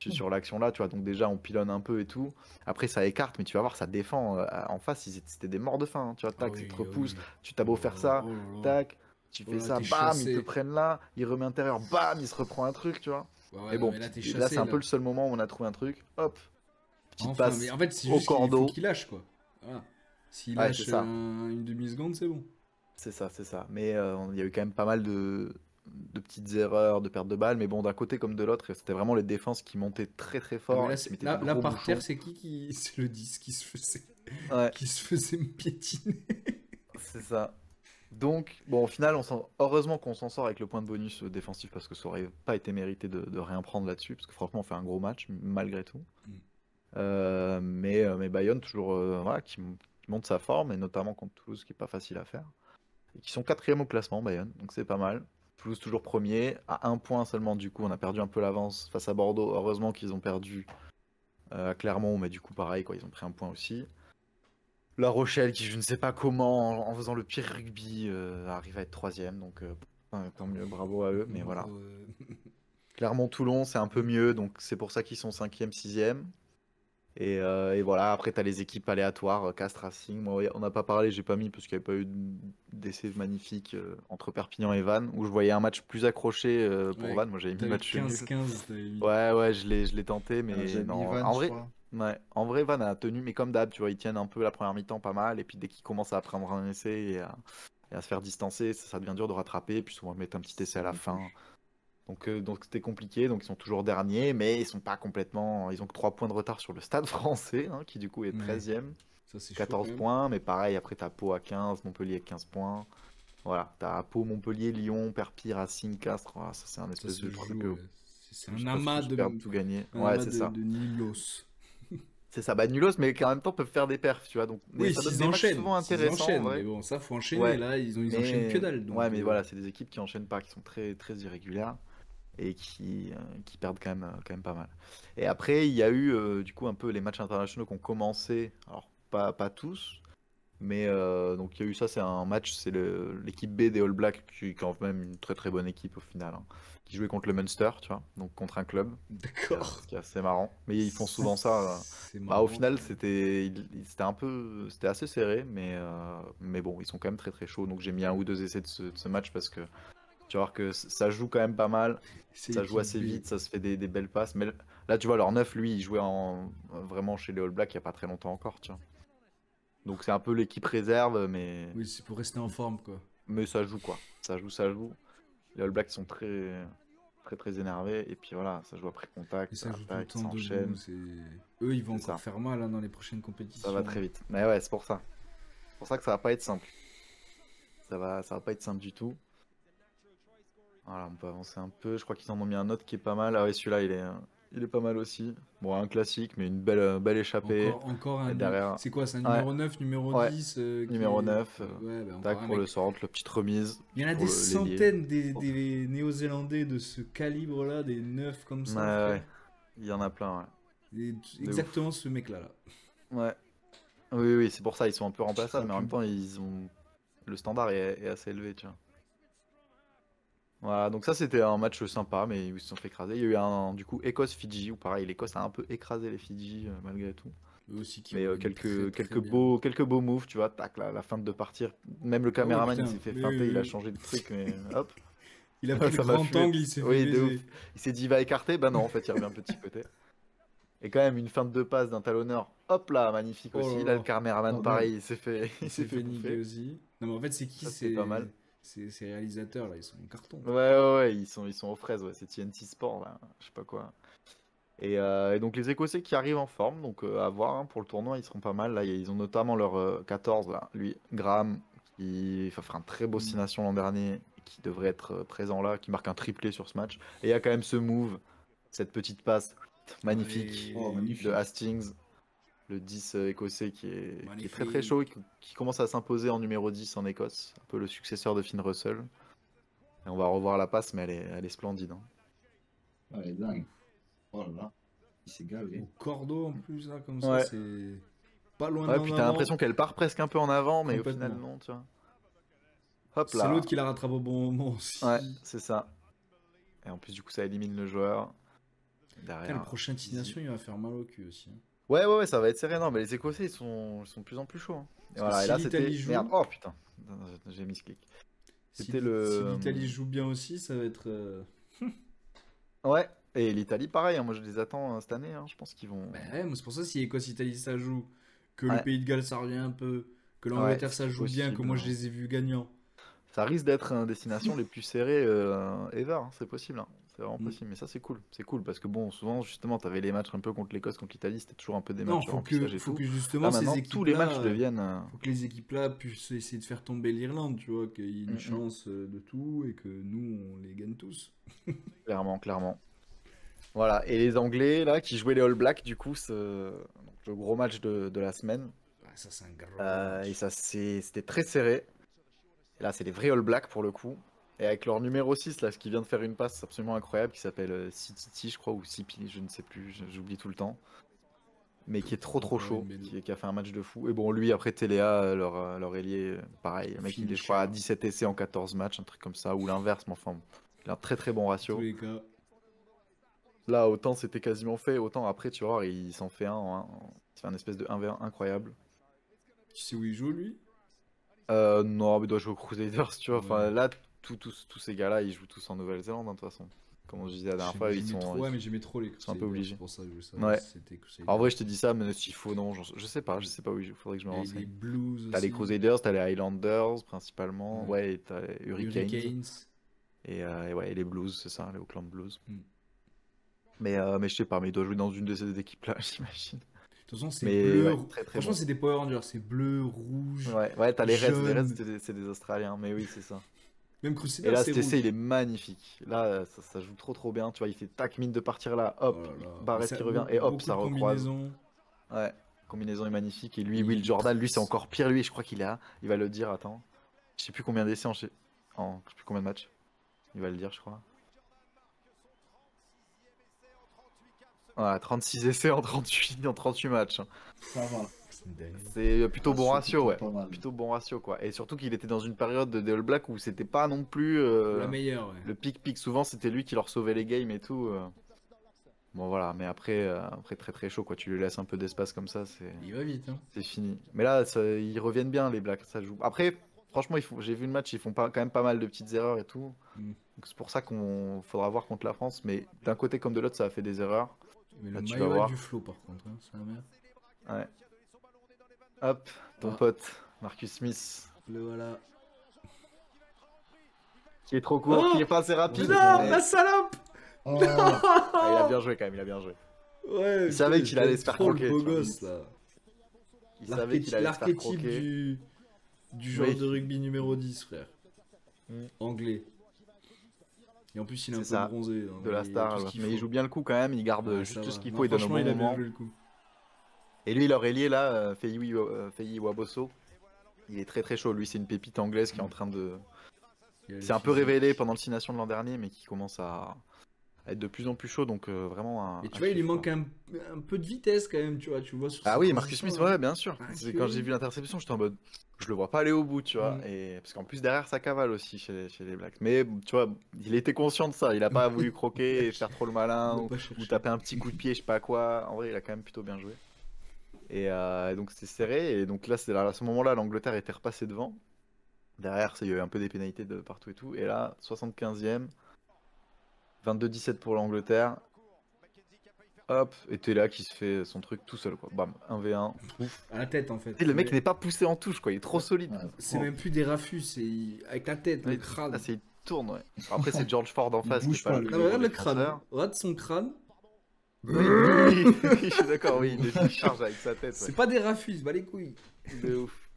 sur l'action là, tu vois, donc déjà on pilonne un peu et tout. Après ça écarte, mais tu vas voir, ça défend. En face, c'était des morts de faim. Hein, tu vois, Ah tac, ils te oui, ah repoussent. oui. Tu t'as Oh beau là faire là, ça, oh là là. tac, tu Oh fais là, ça, t'es bam, ils te chassé. prennent là, il remet intérieur, bam, il se reprend un truc, tu vois. Ouais, ouais, Mais non, bon, mais là, t'es et là c'est chassé, un peu là. le seul moment où on a trouvé un truc. Hop, petite Enfin, mais passe en fait, c'est au juste qu'il faut cordeau. qu'il lâche, quoi. Voilà. S'il Ouais, c'est lâche ça, une demi-seconde, c'est bon. c'est ça, c'est ça. Mais il y a eu quand même pas mal de petites erreurs, de pertes de balles. Mais bon, d'un côté comme de l'autre, c'était vraiment les défenses qui montaient très très Ah, mais fort là, et qui mettaient des là gros par terre, bouchons. c'est qui c'est le 10 Ouais, qui se faisait me piétiner. c'est ça. Donc, bon, au final, heureusement qu'on s'en sort avec le point de bonus défensif parce que ça aurait pas été mérité de rien prendre là-dessus, parce que franchement, on fait un gros match malgré tout. Mm. Mais Bayonne, toujours, voilà, qui monte sa forme, et notamment contre Toulouse, qui est pas facile à faire. Et qui sont quatrième au classement, Bayonne, donc c'est pas mal. Toulouse toujours premier, à un point seulement, du coup, on a perdu un peu l'avance face à Bordeaux. Heureusement qu'ils ont perdu à Clermont, mais du coup, pareil, quoi, ils ont pris un point aussi. La Rochelle, qui je ne sais pas comment, en faisant le pire rugby, arrive à être troisième. Donc tant mieux, bravo à eux. Mais voilà. Bravo. Clermont-Toulon, c'est un peu mieux, donc c'est pour ça qu'ils sont 5e, 6e. Et voilà, après, tu as les équipes aléatoires, Castres, Racing. Moi, on n'a pas parlé, j'ai pas mis parce qu'il n'y avait pas eu d'essai magnifique entre Perpignan et Vannes, où je voyais un match plus accroché pour Ouais, Vannes. Moi, j'avais mis t'avais match nul. 15-15, t'avais mis. Ouais, ouais, je l'ai tenté, Ah, mais j'avais mis non. Van, En je vrai, crois. ouais, en vrai, Vannes a tenu, mais comme d'hab, tu vois, ils tiennent un peu la première mi-temps pas mal, et puis dès qu'ils commencent à prendre un essai et à se faire distancer, ça devient dur de rattraper, et puis souvent ils mettent un petit essai à Ça la va plus. fin. Donc c'était compliqué, donc ils sont toujours derniers, mais ils sont pas complètement. Ils ont que 3 points de retard sur le Stade français, hein, qui du coup est Ouais, 13e, ça c'est chaud quand 14 même. points, mais pareil, après t'as Pau à 15, Montpellier à 15 points. Voilà, t'as Pau, Montpellier, Lyon, Perpignan, Racing, Castres. Voilà, ça c'est un Ça espèce se de truc joue, ouais. C'est où un je pense amas tous de, perdent tout gagner. un Ouais, amas c'est ça. de Nilos. C'est ça, bah nulos, mais qui en même temps peuvent faire des perfs, tu vois. Donc, mais Oui, ça donne des matchs souvent s'ils intéressants en enchaînent, mais vrai. bon, ça faut enchaîner. Ouais, Là, ils enchaînent que mais dalle, ouais, donc. mais voilà, c'est des équipes qui enchaînent pas, qui sont très très irrégulières et qui perdent quand même pas mal. Et après, il y a eu du coup un peu les matchs internationaux qui ont commencé, alors pas tous, mais donc il y a eu ça, c'est un match, c'est l'équipe B des All Blacks, qui est quand même une très très bonne équipe au final, hein, qui jouait contre le Munster, tu vois, donc contre un club, D'accord. ce qui est assez marrant. Mais ils font souvent ça. C'est Bah, au marrant ça. final, c'était assez serré, mais bon, ils sont quand même très très chauds, donc j'ai mis un ou deux essais de ce match parce que tu vas voir que ça joue quand même pas mal. C'est Ça joue équipe assez B. vite, ça se fait des belles passes. Mais là, tu vois, leur neuf, lui, il jouait vraiment chez les All Blacks il n'y a pas très longtemps encore, tu vois. Donc c'est un peu l'équipe réserve, mais, Oui, c'est pour rester en forme, quoi. mais ça joue quoi. Ça joue, ça joue. Les All Blacks sont très, très, très énervés. Et puis voilà, ça joue après Et contact, ça ça joue tout le attaque, temps ça debout. enchaîne. Eux, ils vont C'est encore ça. faire mal, hein, dans les prochaines Ça va compétitions. très vite. Mais ouais, c'est pour ça. C'est pour ça que ça va pas être simple. Ça va pas être simple du tout. Voilà, on peut avancer un peu. Je crois qu'ils en ont mis un autre qui est pas mal. Ah ouais, celui-là, il est pas mal aussi. Bon, un classique, mais une belle échappée. Encore Et un. derrière, C'est quoi, c'est un ouais, numéro 9, numéro ouais, 10 qui numéro est. 9. Ouais, bah encore Tac un pour le mec. centre, la petite remise Il y en a pour des l'ailier. centaines des Néo-Zélandais de ce calibre-là, des 9 comme Ouais, ça, ouais, frère. il y en a plein, ouais. De ouf. Exactement ce mec-là, là. Ouais. Oui, oui, c'est pour ça, ils sont un peu Petite remplaçables, mais en même rapide. temps, le standard est assez élevé, tu vois. Voilà, donc ça c'était un match sympa, mais ils se sont fait écraser. Il y a eu du coup Écosse-Fidji, où pareil, l'Écosse a un peu écrasé les Fidji malgré tout. Eux aussi qui Mais reviennent très quelques, très quelques bien. beaux, quelques beaux moves, tu vois, tac, la fin de partir. Même le Ah oui, caméraman, il putain. s'est fait Oui, oui, feinter, il a oui. changé de truc, mais hop, Il a pris le ça m'a grand fumé. angle, il s'est fait Oui, de ouf. baiser. Il s'est dit, il va écarter, bah non, en fait, il revient un petit côté. Et quand même, une fin de passe d'un talonneur, hop là, magnifique Oh aussi. là Là, le là. caméraman, Bordel. pareil, il s'est fait, il Il s'est s'est fait fait niquer bouffer. aussi. Non, mais en fait, c'est qui Ça, c'était pas mal. ces réalisateurs là? Ils sont en carton. Ouais, ouais, ouais, ils sont aux fraises, ouais, c'est TNT Sport, là, je sais pas quoi. Et donc les Écossais qui arrivent en forme, donc à voir hein, pour le tournoi, ils seront pas mal. Là, ils ont notamment leur 14, là, lui, Graham, qui va faire un très beau 6 Mm. nations l'an dernier, et qui devrait être présent là, qui marque un triplé sur ce match. Et il y a quand même ce move, cette petite passe magnifique Oh, Ouais, de magnifique. Hastings, le 10 écossais qui est très très magnifique. chaud, et qui commence à s'imposer en numéro 10 en Écosse, un peu le successeur de Finn Russell. Et on va revoir la passe, mais elle est splendide, hein. Ah, elle est dingue. Oh là là. Il s'est Au gavé. cordeau en plus, là, comme ça, Ouais. c'est pas loin Ouais, d'en puis t'as avant. l'impression qu'elle part presque un peu en avant, mais au final, Complètement. non, tu vois. Hop C'est l'autre là. qui la rattrape au bon moment Ouais, aussi. c'est ça. Et en plus, du coup, ça élimine le joueur. Putain, le Derrière, prochain easy. destination, il va faire mal au cul aussi, hein. Ouais, ouais, ouais, ça va être serré. Non, mais les Écossais, ils sont de plus en plus chauds, hein. Et Parce que voilà, et si là, l'Italie c'était. Merde, joue, oh putain. J'ai mis ce clic. C'était si le. l'Italie joue bien aussi, ça va être. Ouais, et l'Italie, pareil, hein, moi je les attends cette année, hein. Je pense qu'ils vont. Ben ouais, moi, c'est pour ça si Écosse-Italie ça joue, que le Ouais, Pays de Galles ça revient un peu, que ouais, l'Angleterre ce ça qui est joue bien, que possible, moi je hein. les ai vus gagnants. Ça risque d'être une destination les plus serrées ever, hein, c'est possible, hein. C'est vraiment Mm. possible, mais ça c'est cool. C'est cool parce que bon, souvent justement, t'avais les matchs un peu contre l'Écosse, contre l'Italie, c'était toujours un peu des Non, matchs de remplissage et faut tout. que Là justement ces maintenant, tous les matchs équipes-là, deviennent. faut que les équipes-là puissent essayer de faire tomber l'Irlande, tu vois, qu'il y ait une Mm, mm, chance de tout et que nous on les gagne tous. clairement, clairement. Voilà, et les Anglais là qui jouaient les All Blacks, du coup, donc, le gros match de la semaine. Ah, ça c'est un gros Et match. ça, c'était très serré. Et là, c'est les vrais All Blacks pour le coup. Et avec leur numéro 6 là, ce qui vient de faire une passe absolument incroyable, qui s'appelle Sititi, je crois, ou Sipi, je ne sais plus, j'oublie tout le temps. Mais qui est trop trop Encore une chaud, belle qui a fait un match de fou. Et bon, lui, après Téléa, leur ailier, pareil, le mec, il est, je crois, à finisher. 17 essais en 14 matchs, un truc comme ça, ou l'inverse, mais enfin, il a un très très bon Dans tous ratio. les cas. Là, autant c'était quasiment fait, autant après, tu vas voir, il s'en fait il fait un espèce de 1v1 incroyable. Tu sais où il joue, lui? Non, mais il doit jouer aux Crusaders, tu vois. Enfin, Ouais. là, tous ces gars-là, ils jouent tous en Nouvelle-Zélande, hein, de toute façon. Comme je disais la dernière fois, J'aimais trop, ouais, mais j'aimais trop les ils sont un peu Crusaders, c'est obligés. pour ça que je voulais savoir Ouais. si c'était En Crusaders. vrai, je te dis ça, mais s'il faut, non, je sais pas où il joue, faudrait que je me Il y a les renseigne. Blues T'as les aussi. Crusaders, t'as les Highlanders, principalement, Ouais. ouais, et t'as les Hurricanes, Hurricanes. et ouais, et les Blues, c'est ça, les Auckland Blues. Mm. Mais je sais pas, mais il doit jouer dans une de ces équipes-là, j'imagine. De toute façon, c'est Mais bleu. ouais, très très Franchement, bon. c'est des Power Rangers. C'est bleu, rouge, Ouais, t'as les Reds, jaune. c'est des Australiens, mais oui, c'est ça. Même Et Crusaders, là, c'est cet essai, rouge. il est magnifique. Là, ça joue trop bien. Tu vois, il fait tac, mine de partir là, Oh hop, là là. Barrett qui revient, et hop, Beaucoup ça de recroise. combinaisons. Ouais, combinaison est magnifique. Et lui, Il Will est Jordan, lui, c'est très- encore pire. Lui, je crois il va le dire, attends. Je sais plus combien d'essais je sais plus combien de matchs. Il va le dire, je crois. Ouais, 36 essais en 38 matchs. Ça va. C'est une dinguerie. C'est plutôt bon ratio, plutôt ouais. pas mal. Plutôt bon ratio, quoi. Et surtout qu'il était dans une période des All Blacks où c'était pas non plus La meilleure, ouais. le pic. Souvent, c'était lui qui leur sauvait les games et tout. Bon, voilà. Mais après très très chaud, quoi. Tu lui laisses un peu d'espace comme ça, Il va vite, hein. c'est fini. Mais là, ils reviennent bien, les Blacks. Ça joue. Après, franchement, j'ai vu le match, ils font quand même pas mal de petites erreurs et tout. Mm. Donc c'est pour ça qu'on faudra voir contre la France. Mais d'un côté comme de l'autre, ça a fait des erreurs. Mais Là, le tu vas maillot a voir. du flow, par contre, hein. C'est la merde. Ouais. Hop, ton Ah. pote, Marcus Smith. Le voilà. Qui est trop court, Oh qui est pas assez rapide. Non, mais- la salope. Oh, Ah, il a bien joué quand même, il a bien joué. Ouais, Il savait putain, qu'il allait se faire trop le croquer, beau tu vois, gosse, là. Il savait qu'il allait se faire L'archétype croquer. du joueur Oui. de rugby numéro 10, frère. Mm. Anglais. Et en plus, il est un C'est peu ça, bronzé. Hein. de la Il a star. tout ce qu'il Mais il faut. joue bien le coup quand même, il garde Ouais, juste ça tout ce va. qu'il Non, faut, il donne au franchement, bon il a bien moment. joué le coup. Et lui, leur ailier là, Feyi Waboso, il est très très chaud. Lui, c'est une pépite anglaise qui est en train de. Il a le C'est un peu physique. révélé pendant le 6 Nations de l'an dernier, mais qui commence à être de plus en plus chaud. Donc vraiment un. Et tu un vois, il lui kiff, manque quoi. un peu de vitesse quand même, tu vois sur Ah ses oui, Marcus transitions, Smith, là. ouais, bien sûr. Ah, C'est que quand oui. j'ai vu l'interception, j'étais en mode, je le vois pas aller au bout, tu vois. Mm. Et parce qu'en plus derrière, ça cavale aussi chez les Blacks. Mais tu vois, il était conscient de ça. Il a pas voulu croquer et faire trop le Il malin l'a ou pas cherché. taper un petit coup de pied, je sais pas quoi. En vrai, il a quand même plutôt bien joué. Et donc c'était serré. Et donc là, à ce moment-là, l'Angleterre était repassée devant. Derrière, il y a eu un peu des pénalités de partout et tout. Et là, 75e, 22-17 pour l'Angleterre. Hop, et t'es là qui se fait son truc tout seul, quoi. Bam, 1v1. À la tête, en fait. Et le mec Mais n'est pas poussé en touche, quoi. Il est trop solide. Ouais. c'est Bon. même plus des raffus, c'est avec la tête, le Ouais, crâne. là, il tourne, ouais. Après, c'est George Ford en Il face qui bouge est pas pas, le lui. plus Non, mais gros regarde le crâne. défenseur. Hein. Regarde son crâne. Oui, je suis d'accord, oui, il charge avec sa tête. C'est pas des raffus, bah les couilles. Ouais. De ouf.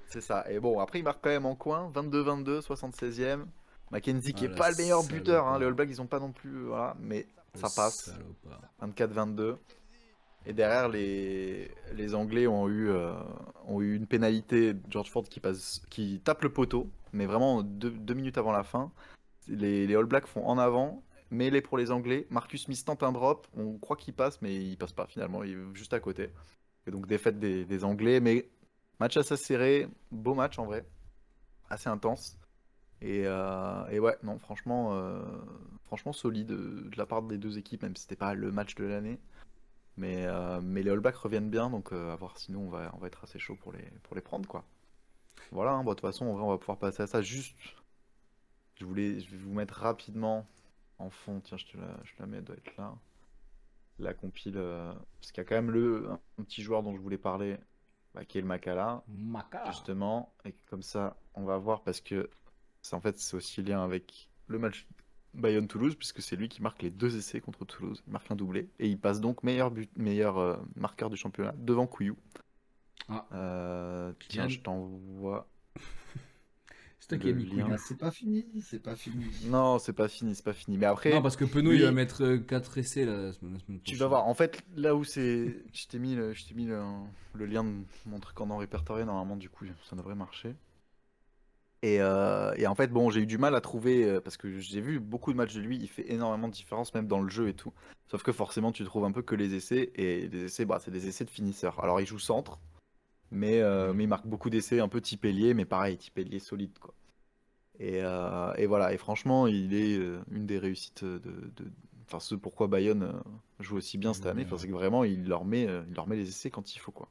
C'est ça. Et bon, après, il marque quand même en coin. 22-22, 76e. Mackenzie qui Ah, est la pas le meilleur buteur. Hein. salopard. Les All Blacks, ils ont pas non plus. Voilà, mais ça Le passe. salopard. 24-22. Et derrière, les Anglais ont eu une pénalité. George Ford qui tape le poteau, mais vraiment 2 minutes avant la fin. Les All Blacks font en avant, mêlée pour les Anglais. Marcus Smith tente un drop, on croit qu'il passe, mais il passe pas finalement, il est juste à côté. Et donc défaite des Anglais, mais match assez serré, beau match en vrai, assez intense. Et ouais, non, franchement solide de la part des deux équipes, même si c'était pas le match de l'année. Mais les All Blacks reviennent bien, donc à voir, sinon on va être assez chaud pour les prendre, quoi. Voilà, hein, bon, de toute façon, en vrai, on va pouvoir passer à ça. Juste, je vais vous mettre rapidement en fond, tiens, je te la mets, elle doit être là. La compile, parce qu'il y a quand même un petit joueur dont je voulais parler, qui est le Makala, Maca. justement. Et comme ça, on va voir, parce que c'est aussi lien avec le match Bayonne-Toulouse, puisque c'est lui qui marque les 2 essais contre Toulouse. Il marque un doublé, et il passe donc meilleur marqueur du championnat, devant Couillou. Ah. Tiens, Bien. je t'envoie. C'est toi qui as le mis lien. couillon. Ah, c'est pas fini, c'est pas fini. Non, c'est pas fini. Mais après, Non, parce que Penaud, lui- il va mettre 4 essais là, la semaine prochaine. tu vas voir. En fait, là où c'est. Je t'ai mis le lien de mon truc en non répertorié. Normalement, du coup, ça devrait marcher. Et en fait, bon, j'ai eu du mal à trouver. Parce que j'ai vu beaucoup de matchs de lui. Il fait énormément de différence, même dans le jeu et tout. Sauf que forcément, tu trouves un peu que les essais. Et les essais, c'est des essais de finisseur. Alors, il joue centre. Mais il marque beaucoup d'essais, un peu type ailier. Mais pareil, type ailier solide, quoi. Et voilà. Et franchement, il est une des réussites enfin, ce pourquoi Bayonne joue aussi bien cette année, enfin, c'est que vraiment il leur met les essais quand il faut, quoi.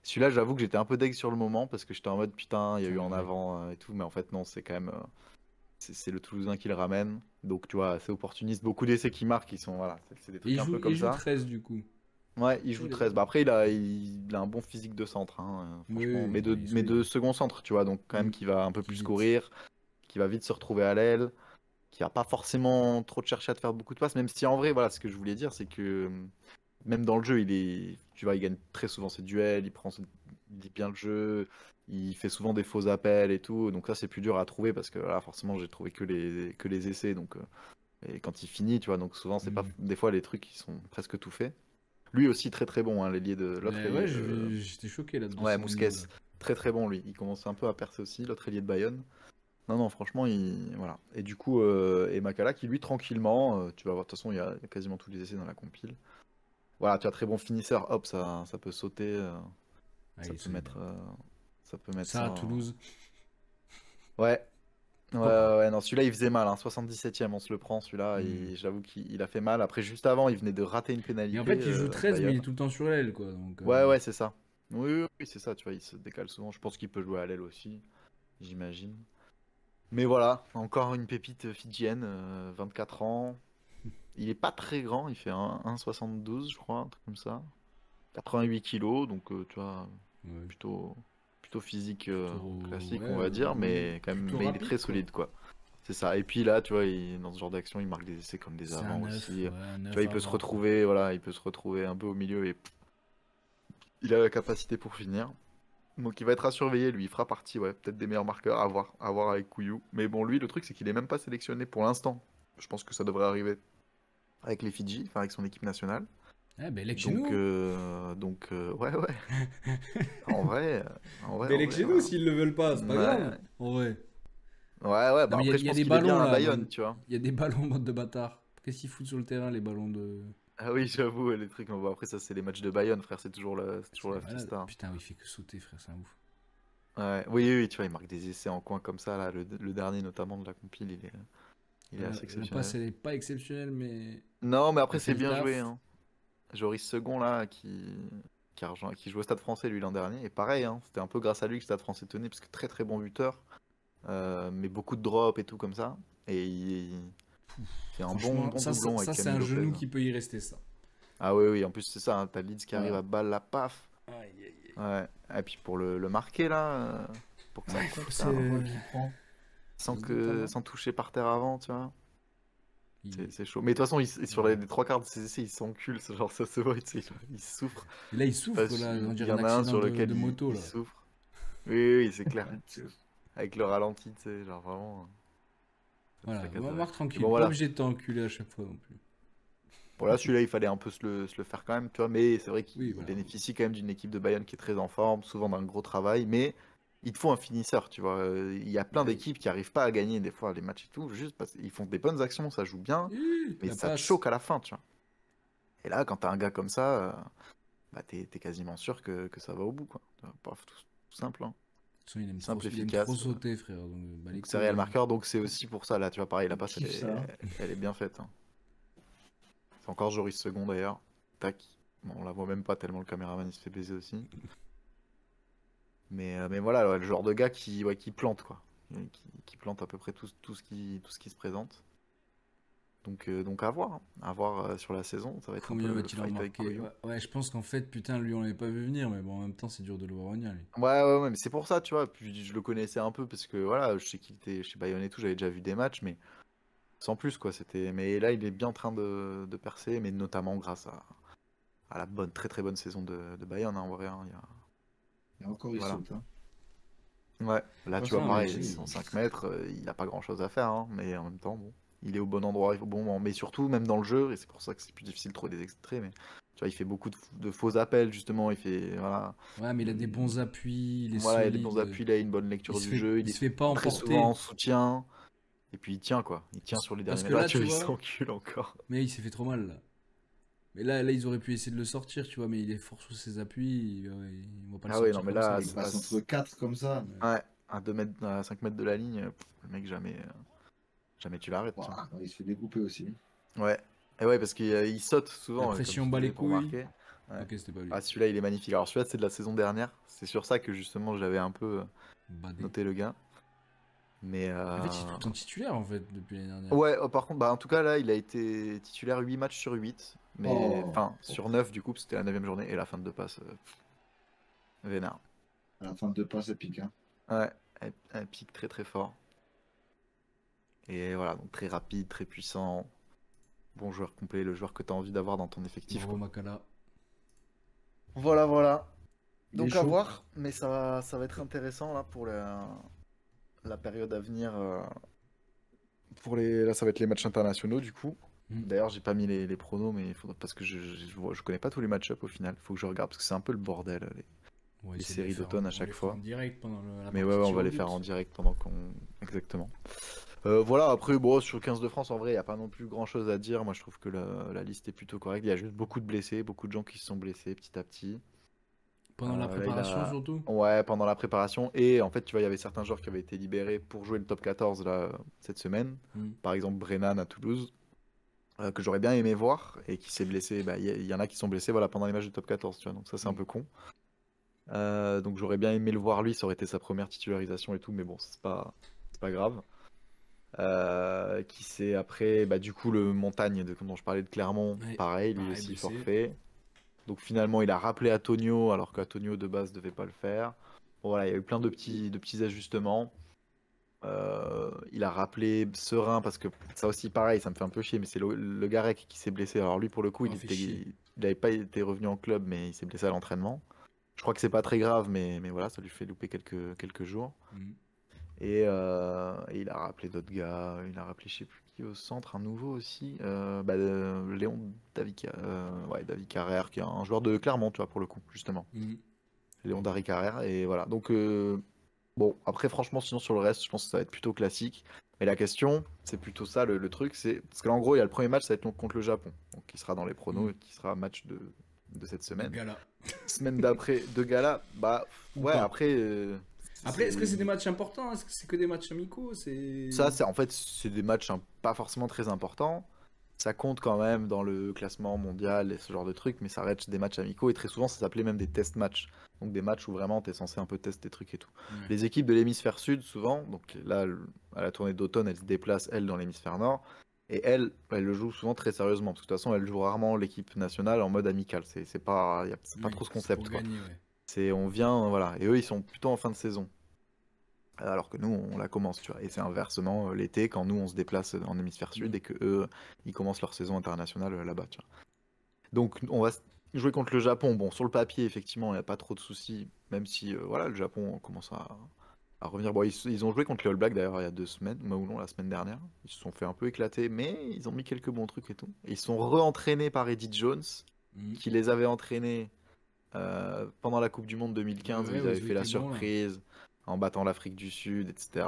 Celui-là, j'avoue que j'étais un peu deg sur le moment parce que j'étais en mode putain, il y a eu en Ouais. avant et tout, mais en fait, non, c'est quand même. C'est le Toulousain qui le ramène. Donc, tu vois, c'est opportuniste. Beaucoup d'essais qui marquent, ils sont. Voilà, c'est des Et trucs un peu comme il joue ça. 13 du coup. Ouais, il joue Il est 13. bon. Bah, après, il a un bon physique de centre, hein, franchement. Oui, il est Mais solide. de second centre, tu vois. Donc, quand même, Mm. qui va un peu Qui plus vite. courir, qui va vite se retrouver à l'aile, qui va pas forcément trop de chercher à te faire beaucoup de passes. Même si, en vrai, voilà, ce que je voulais dire, c'est que même dans le jeu, tu vois, il gagne très souvent ses duels, il lit bien le jeu, il fait souvent des faux appels et tout. Donc, ça, c'est plus dur à trouver parce que là, forcément, j'ai trouvé que les essais. Donc, et quand il finit, tu vois, donc souvent, c'est pas Mm. des fois les trucs qui sont presque tout faits. Lui aussi très très bon, hein, l'autre Mais ailier ouais, de. j'étais choqué là de Ouais, son Mousquet, niveau là. très très bon lui. Il commence un peu à percer aussi, l'autre ailier de Bayonne. Non, non, franchement, voilà. Et du coup, et Makala qui lui tranquillement, tu vas voir, de toute façon, il y a quasiment tous les essais dans la compile. Voilà, tu as très bon finisseur, hop, ça peut sauter, Ah, il ça est peut solide. mettre, ça peut mettre Ça ça. à Toulouse. Ouais, ouais, Pourquoi pas? ouais, non, celui-là il faisait mal, hein, 77e, on se le prend, celui-là, Mm. et j'avoue qu'il a fait mal. Après, juste avant, il venait de rater une Et en pénalité, fait, il joue 13 mais il est Bayonne. tout le temps sur l'aile quoi. Donc, Ouais, ouais, c'est ça. Oui, oui, oui, c'est ça, tu vois, il se décale souvent. Je pense qu'il peut jouer à l'aile aussi, j'imagine. Mais voilà, encore une pépite fidjienne, 24 ans. Il est pas très grand, il fait 1,72 je crois, un truc comme ça. 88 kilos, donc tu vois, ouais, plutôt, plutôt physique plutôt, classique, ouais, on va dire, mais quand même, plutôt mais il est rapide très quoi. solide, quoi. C'est ça. Et puis là, tu vois, dans ce genre d'action, il marque des essais comme des C'est un avants 9, aussi. ouais, un Tu vois, 9 il peut se avant quoi. retrouver, voilà, il peut se retrouver un peu au milieu et il a la capacité pour finir. Donc il va être à surveiller, lui, il fera partie, ouais, peut-être des meilleurs marqueurs à voir avec Kouyou. Mais bon, lui, le truc, c'est qu'il est même pas sélectionné pour l'instant. Je pense que ça devrait arriver avec les Fidji, enfin avec son équipe nationale. Eh ben, chez nous. Ouais, ouais, en Belek vrai, chez nous voilà. s'ils le veulent pas, c'est pas grave. Ouais, En vrai. ouais, ouais, Non, bah mais après, il je y a pense des qu'il est bien ballons à là. Bayonne, tu vois. Il y a des ballons mode de bâtard. Qu'est-ce qu'ils foutent sur le terrain, les ballons de. Ah oui, j'avoue, ouais, les trucs, bon, après, ça, c'est les matchs de Bayonne, frère, c'est toujours C'est la malade. fiesta, hein. Putain, oui, il fait que sauter, frère, c'est un ouf. Ouais, oui, oui, oui, tu vois, il marque des essais en coin comme ça, là, le dernier notamment de la compile, il est assez La passe, exceptionnel. elle est pas exceptionnelle, mais Non, mais elle après, fait c'est le bien joué, taf. hein. Joris Second, là, qui joue au Stade Français, lui, l'an dernier, et pareil, hein, c'était un peu grâce à lui que le Stade Français tenait, parce que très très bon buteur, mais beaucoup de drops et tout comme ça, et il fait un Franchement, bon doublon avec c'est Camille un Lopez. genou qui peut y rester, ça. Ah oui, oui, en plus, c'est ça, hein, t'as Leeds qui arrive Ouais. à balle la paf, Aïe, aïe, aïe. ouais, et puis pour le marquer, là, pour que ça Ouais, compte, c'est. là, Chaque fois qu'il prend. Ça se doute, hein. sans toucher par terre avant, tu vois. Il- C'est chaud. Mais de toute façon, sur Ouais. les trois quarts de ses essais, il s'encule. Genre, ça se voit, tu sais, il souffre. Et là, il Je sais pas souffre, là, si- on Il dirait y un en a un accident sur lequel de moto, il là. souffre. Oui, oui, oui, c'est clair. Ouais, c'est- Avec le ralenti, tu sais, genre vraiment, Voilà, ça casse. marque Et tranquille, bon, pas voilà. obligé de t'enculer à chaque fois non plus. Bon, là, celui-là, il fallait un peu se le faire quand même, tu vois. Mais c'est vrai Oui, qu'il voilà. bénéficie quand même d'une équipe de Bayonne qui est très en forme, souvent d'un gros travail. Mais il te faut un finisseur, tu vois. Il y a plein Bah oui. d'équipes qui n'arrivent pas à gagner des fois les matchs et tout, juste parce qu'ils font des bonnes actions, ça joue bien, mais La ça te passe. choque à la fin, tu vois. Et là, quand t'as un gars comme ça, bah, t'es quasiment sûr que ça va au bout, quoi. Paf, tout simple, hein. De toute façon, Simple, il aime trop efficace. sauter, frère. Donc, bah les Donc c'est couilles, réel hein. marqueur, donc c'est aussi pour ça, là, tu vois, pareil, la Il passe, kiffe ça. elle est bien faite, hein. C'est encore Joris Second, d'ailleurs. Tac. Bon, on la voit même pas tellement le caméraman, il se fait baiser aussi. Mais voilà, ouais, le genre de gars ouais, qui plante, quoi. Qui plante à peu près tout ce qui se présente. Donc à voir, hein. À voir sur la saison, ça va être un peu Combien le va-t-il en fight avec marquer? Koyo. Ouais, ouais, je pense qu'en fait, putain, lui, on l'avait pas vu venir, mais bon, en même temps, c'est dur de le voir venir, lui. Ouais, ouais, ouais, mais c'est pour ça, tu vois. Puis je le connaissais un peu parce que voilà, je sais qu'il était chez Bayonne et tout, j'avais déjà vu des matchs, mais sans plus, quoi. Mais là, il est bien en train de percer, mais notamment grâce à la très très bonne saison de Bayern, hein, en vrai, hein, Et encore, il voilà. saute. Hein. Ouais, là, tu vois, Non, mais pareil, 105 mètres, il a pas grand-chose à faire, hein, mais en même temps, bon, il est au bon endroit, au bon moment. Mais surtout, même dans le jeu, et c'est pour ça que c'est plus difficile de trouver des extraits, mais tu vois, il fait beaucoup de faux appels, justement, voilà, ouais, mais il a des bons appuis, il est voilà, il a des bons solide. appuis, il a une bonne lecture du jeu, il Il se est fait pas très souvent en emporter. soutien, et puis il tient, quoi. Il tient sur les Parce derniers que mètres. Là, là, tu tu vois, il vois, s'encule encore. mais il s'est fait trop mal, là. Mais là, ils auraient pu essayer de le sortir, tu vois, mais il est fort sous ses appuis, il va pas le Ah ouais, non, sortir mais comme ça, là, Il quoi. passe entre 4 comme ça. Ouais. ouais, à 2 mètres, à 5 mètres de la ligne, le mec, jamais tu l'arrêtes, tu vois. Ouah, il se fait découper aussi. Ouais. Et ouais, parce qu'il saute souvent, La comme pression tu bat disais, les pour couilles. marquer. Ouais. Ok, c'était pas lui. Ah, celui-là, il est magnifique. Alors, celui-là, c'est de la saison dernière. C'est sur ça que justement, j'avais un peu Badé. noté le gars. Mais En fait, il est tout le temps titulaire en fait depuis l'année dernière. ouais, par contre, bah, en tout cas, là, il a été titulaire 8 matchs sur 8. Mais Oh, enfin, sur 9 du coup, parce que c'était la 9e journée. Et la fin de passe, vénard. à la fin de passe épique. Hein. Ouais, un pic très très fort. Et voilà, donc très rapide, très puissant. Bon joueur complet, le joueur que tu as envie d'avoir dans ton effectif, Bravo quoi. Makala. Voilà, voilà. Il est Donc à chaud. voir, mais ça va être intéressant là pour la période à venir. Là, ça va être les matchs internationaux du coup. Mm. D'ailleurs, j'ai pas mis les pronos, mais il faudra parce que je connais pas tous les match-up au final. Faut que je regarde parce que c'est un peu le bordel On va les essayer de les séries faire d'automne à on chaque les fera fois. en direct pendant la Mais partie ouais, on tir va au les but. faire en direct pendant qu'on. Exactement. Voilà, après, bon, sur 15 de France, en vrai, il n'y a pas non plus grand-chose à dire. Moi, je trouve que la liste est plutôt correcte. Il y a juste beaucoup de blessés, beaucoup de gens qui se sont blessés petit à petit. Pendant la Là, il préparation a... surtout. Ouais, pendant la préparation. Et en fait, tu vois, il y avait certains joueurs qui avaient été libérés pour jouer le top 14 là, cette semaine. Mm. Par exemple, Brennan à Toulouse, que j'aurais bien aimé voir et qui s'est blessé. Bah, il y en a qui sont blessés voilà, pendant les matchs du top 14, tu vois. Donc ça, c'est un peu con. Donc j'aurais bien aimé le voir lui, ça aurait été sa première titularisation et tout, mais bon, c'est pas grave. Qui c'est après, bah, du coup, le Montagne dont je parlais de Clermont, Ouais, pareil, lui pareil, aussi blessé. forfait. Donc finalement, il a rappelé Antonio, alors qu'Antonio de base devait pas le faire. Bon, voilà, il y a eu plein de petits ajustements. Il a rappelé Serein parce que ça aussi, pareil, ça me fait un peu chier, mais c'est le Garec qui s'est blessé. Alors lui, pour le coup, Oh, fait chier. il avait pas été revenu en club, mais il s'est blessé à l'entraînement. Je crois que c'est pas très grave, mais voilà, ça lui fait louper quelques jours. Mm. Et il a rappelé d'autres gars. Il a rappelé, je sais plus qui au centre, un nouveau aussi. Léon David Carrère, qui est un joueur de Clermont, tu vois, pour le coup, justement. Mm. Léon Dari Carrère. Et voilà. Donc, bon, après, franchement, sinon, sur le reste, je pense que ça va être plutôt classique. Mais la question, c'est plutôt ça le truc. C'est parce que là, en gros, il y a le premier match, ça va être donc contre le Japon. Donc, qui sera dans les pronos Mm. et qui sera match de cette Le semaine. gala. Semaine d'après, de gala, bah, Ou ouais, pas. après. Après, est-ce que c'est des matchs importants? Est-ce que c'est que des matchs amicaux? Ça, c'est en fait, c'est des matchs pas forcément très importants. Ça compte quand même dans le classement mondial et ce genre de trucs, mais ça reste des matchs amicaux et très souvent, ça s'appelait même des test matchs. Donc des matchs où vraiment tu es censé un peu tester des trucs et tout. Ouais. Les équipes de l'hémisphère sud, souvent, donc là, à la tournée d'automne, elles se déplacent, elles, dans l'hémisphère nord. Et elles le jouent souvent très sérieusement. Parce que de toute façon, elles jouent rarement l'équipe nationale en mode amical. C'est pas, c'est pas Oui, trop ce c'est concept, pour quoi. gagner, ouais. C'est on vient, voilà. Et eux, ils sont plutôt en fin de saison. Alors que nous, on la commence, tu vois. Et c'est inversement l'été, quand nous, on se déplace en hémisphère sud Mm. et que eux, ils commencent leur saison internationale là-bas, tu vois. Donc, on va jouer contre le Japon. Bon, sur le papier, effectivement, il n'y a pas trop de soucis, même si, voilà, le Japon commence à revenir. Bon, ils ont joué contre les All Blacks, d'ailleurs, il y a 2 semaines, ou non, la semaine dernière. Ils se sont fait un peu éclater, mais ils ont mis quelques bons trucs et tout. Et ils sont re-entraînés par Eddie Jones, Mm. qui les avait entraînés pendant la Coupe du Monde Ouais, 2015, où ouais, ils où avaient ils fait la étaient bons là. surprise en battant l'Afrique du Sud, etc.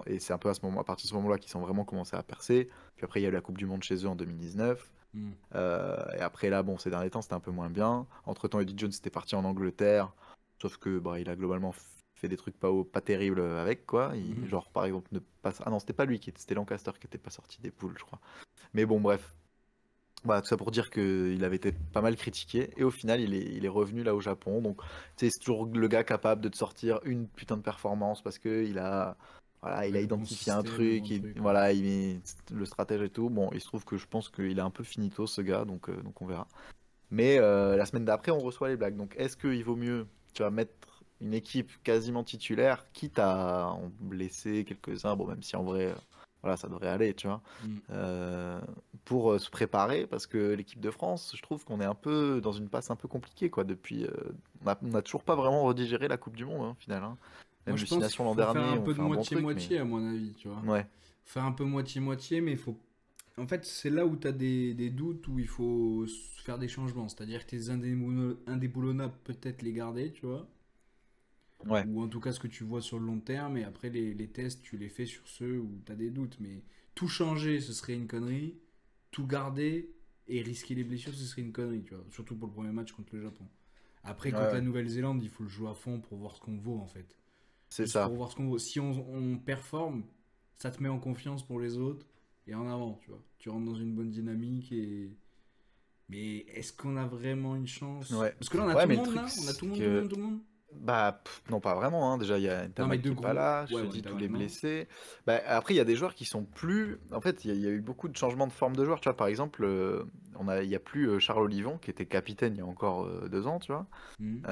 Et c'est un peu à partir de ce moment-là qu'ils ont vraiment commencé à percer. Puis après, il y a eu la Coupe du Monde chez eux en 2019. Mm. Et après, là, bon, ces derniers temps, c'était un peu moins bien. Entre-temps, Eddie Jones était parti en Angleterre. Sauf que bah, il a globalement fait des trucs pas terribles avec, quoi. Mhm. Genre, par exemple, ne pas... Ah non, c'était pas lui, c'était Lancaster qui était pas sorti des poules, je crois. Mais bon, bref. Voilà, tout ça pour dire qu'il avait été pas mal critiqué. Et au final, il est revenu là au Japon. Donc, tu sais, c'est toujours le gars capable de te sortir une putain de performance parce que voilà, il Ouais, a le bon identifié un système, le bon truc. truc, ouais. Voilà, il met le stratège et tout. Bon, il se trouve que je pense qu'il est un peu finito, ce gars. Donc on verra. Mais la semaine d'après, on reçoit les Blacks. Donc, est-ce qu'il vaut mieux, tu vas mettre une équipe quasiment titulaire, quitte à en blesser quelques-uns, bon, même si en vrai, voilà, ça devrait aller, tu vois, Mm. euh, pour se préparer, parce que l'équipe de France, je trouve qu'on est un peu dans une passe un peu compliquée, quoi, depuis, on a toujours pas vraiment redigéré la Coupe du Monde, hein, au final, hein. Moi, Même je le pense Six qu'il Nations l'an faut faire dernier, un on peu de fait un bon truc, mais moitié-moitié, à mon avis, tu vois. ouais, Faire un peu moitié-moitié, mais il faut. En fait, c'est là où tu as des doutes, où il faut faire des changements. C'est-à-dire que tes indéboulonnables, peut-être les garder, tu vois. ouais, Ou en tout cas ce que tu vois sur le long terme, et après les tests, tu les fais sur ceux où tu as des doutes. Mais tout changer, ce serait une connerie. Tout garder et risquer les blessures, ce serait une connerie, tu vois. Surtout pour le premier match contre le Japon. Après, ouais, contre la ouais, Nouvelle-Zélande, il faut le jouer à fond pour voir ce qu'on vaut, en fait. c'est Juste ça. pour voir ce qu'on vaut. Si on performe, ça te met en confiance pour les autres. et en avant, tu vois. Tu rentres dans une bonne dynamique et. Mais est-ce qu'on a vraiment une chance? Ouais. Parce que là, on a Ouais, tout mais le le monde, truc, là. On a tout le monde, c'est tout le que monde, tout le monde. bah non, pas vraiment, hein. Déjà, il y a Non, mais Ntamak de qui est pas groupe. là, je Ouais, te bon, dis tous Ntamak, les non. blessés. Bah, après, il y a des joueurs qui sont plus. En fait, il y a eu beaucoup de changements de forme de joueurs. Tu vois, par exemple, il y a plus Charles Olivon qui était capitaine il y a encore 2 ans, tu vois, Mhm.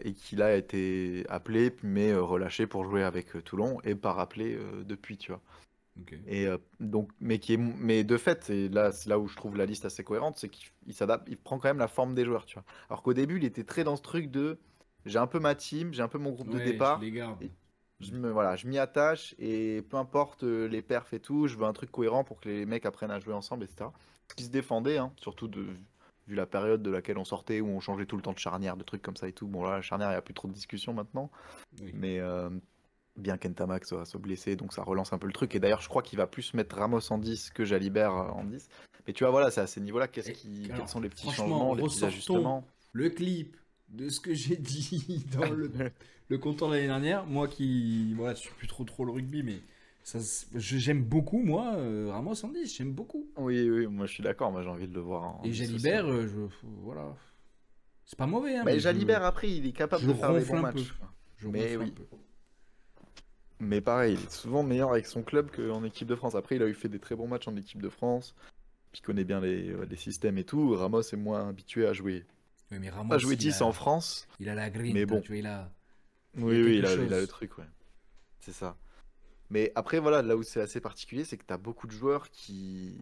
et qui là a été appelé mais relâché pour jouer avec Toulon et pas rappelé depuis, tu vois. Ok. Et donc, mais de fait, et là, c'est là où je trouve la liste assez cohérente, c'est qu'il s'adapte, il prend quand même la forme des joueurs, tu vois. Alors qu'au début, il était très dans ce truc de, j'ai un peu ma team, j'ai un peu mon groupe de Ouais, je départ, les garde. et voilà, je m'y attache, et peu importe les perfs et tout, je veux un truc cohérent pour que les mecs apprennent à jouer ensemble, etc. Ce qui se défendait, hein, surtout vu la période de laquelle on sortait, où on changeait tout le temps de charnière, de trucs comme ça et tout. Bon, là, la charnière, il n'y a plus trop de discussion maintenant, Oui. mais bien qu'Entamax soit blessé, donc ça relance un peu le truc. Et d'ailleurs, je crois qu'il va plus mettre Ramos en 10 que Jalibert en 10. Mais tu vois, voilà, c'est à ces niveaux-là, quels Alors, sont les petits franchement, changements, les petits ressortons ajustements. le clip de ce que j'ai dit dans le compteur de l'année dernière. Moi qui, voilà, je suis plus trop le rugby, mais j'aime beaucoup, moi, Ramos en 10, j'aime beaucoup. Oui, oui, moi je suis d'accord, moi j'ai envie de le voir en Et 10 aussi, Jalibert, hein. voilà. C'est pas mauvais, hein, Mais mais Jalibert, après, il est capable je de faire des ronfle bons un peu. matchs, quoi. Je Mais ronfle un oui. peu. Mais pareil, il est souvent meilleur avec son club qu'en équipe de France. Après, il a eu fait des très bons matchs en équipe de France, puis il connaît bien les systèmes et tout. Ramos est moins habitué Oui, mais à Ramos, jouer 10 en France. il a la Mais grinta, bon, tu vois, il y a oui, oui, quelque il a le chose. truc, ouais. C'est ça. Mais après, voilà, là où c'est assez particulier, c'est que tu as beaucoup de joueurs qui.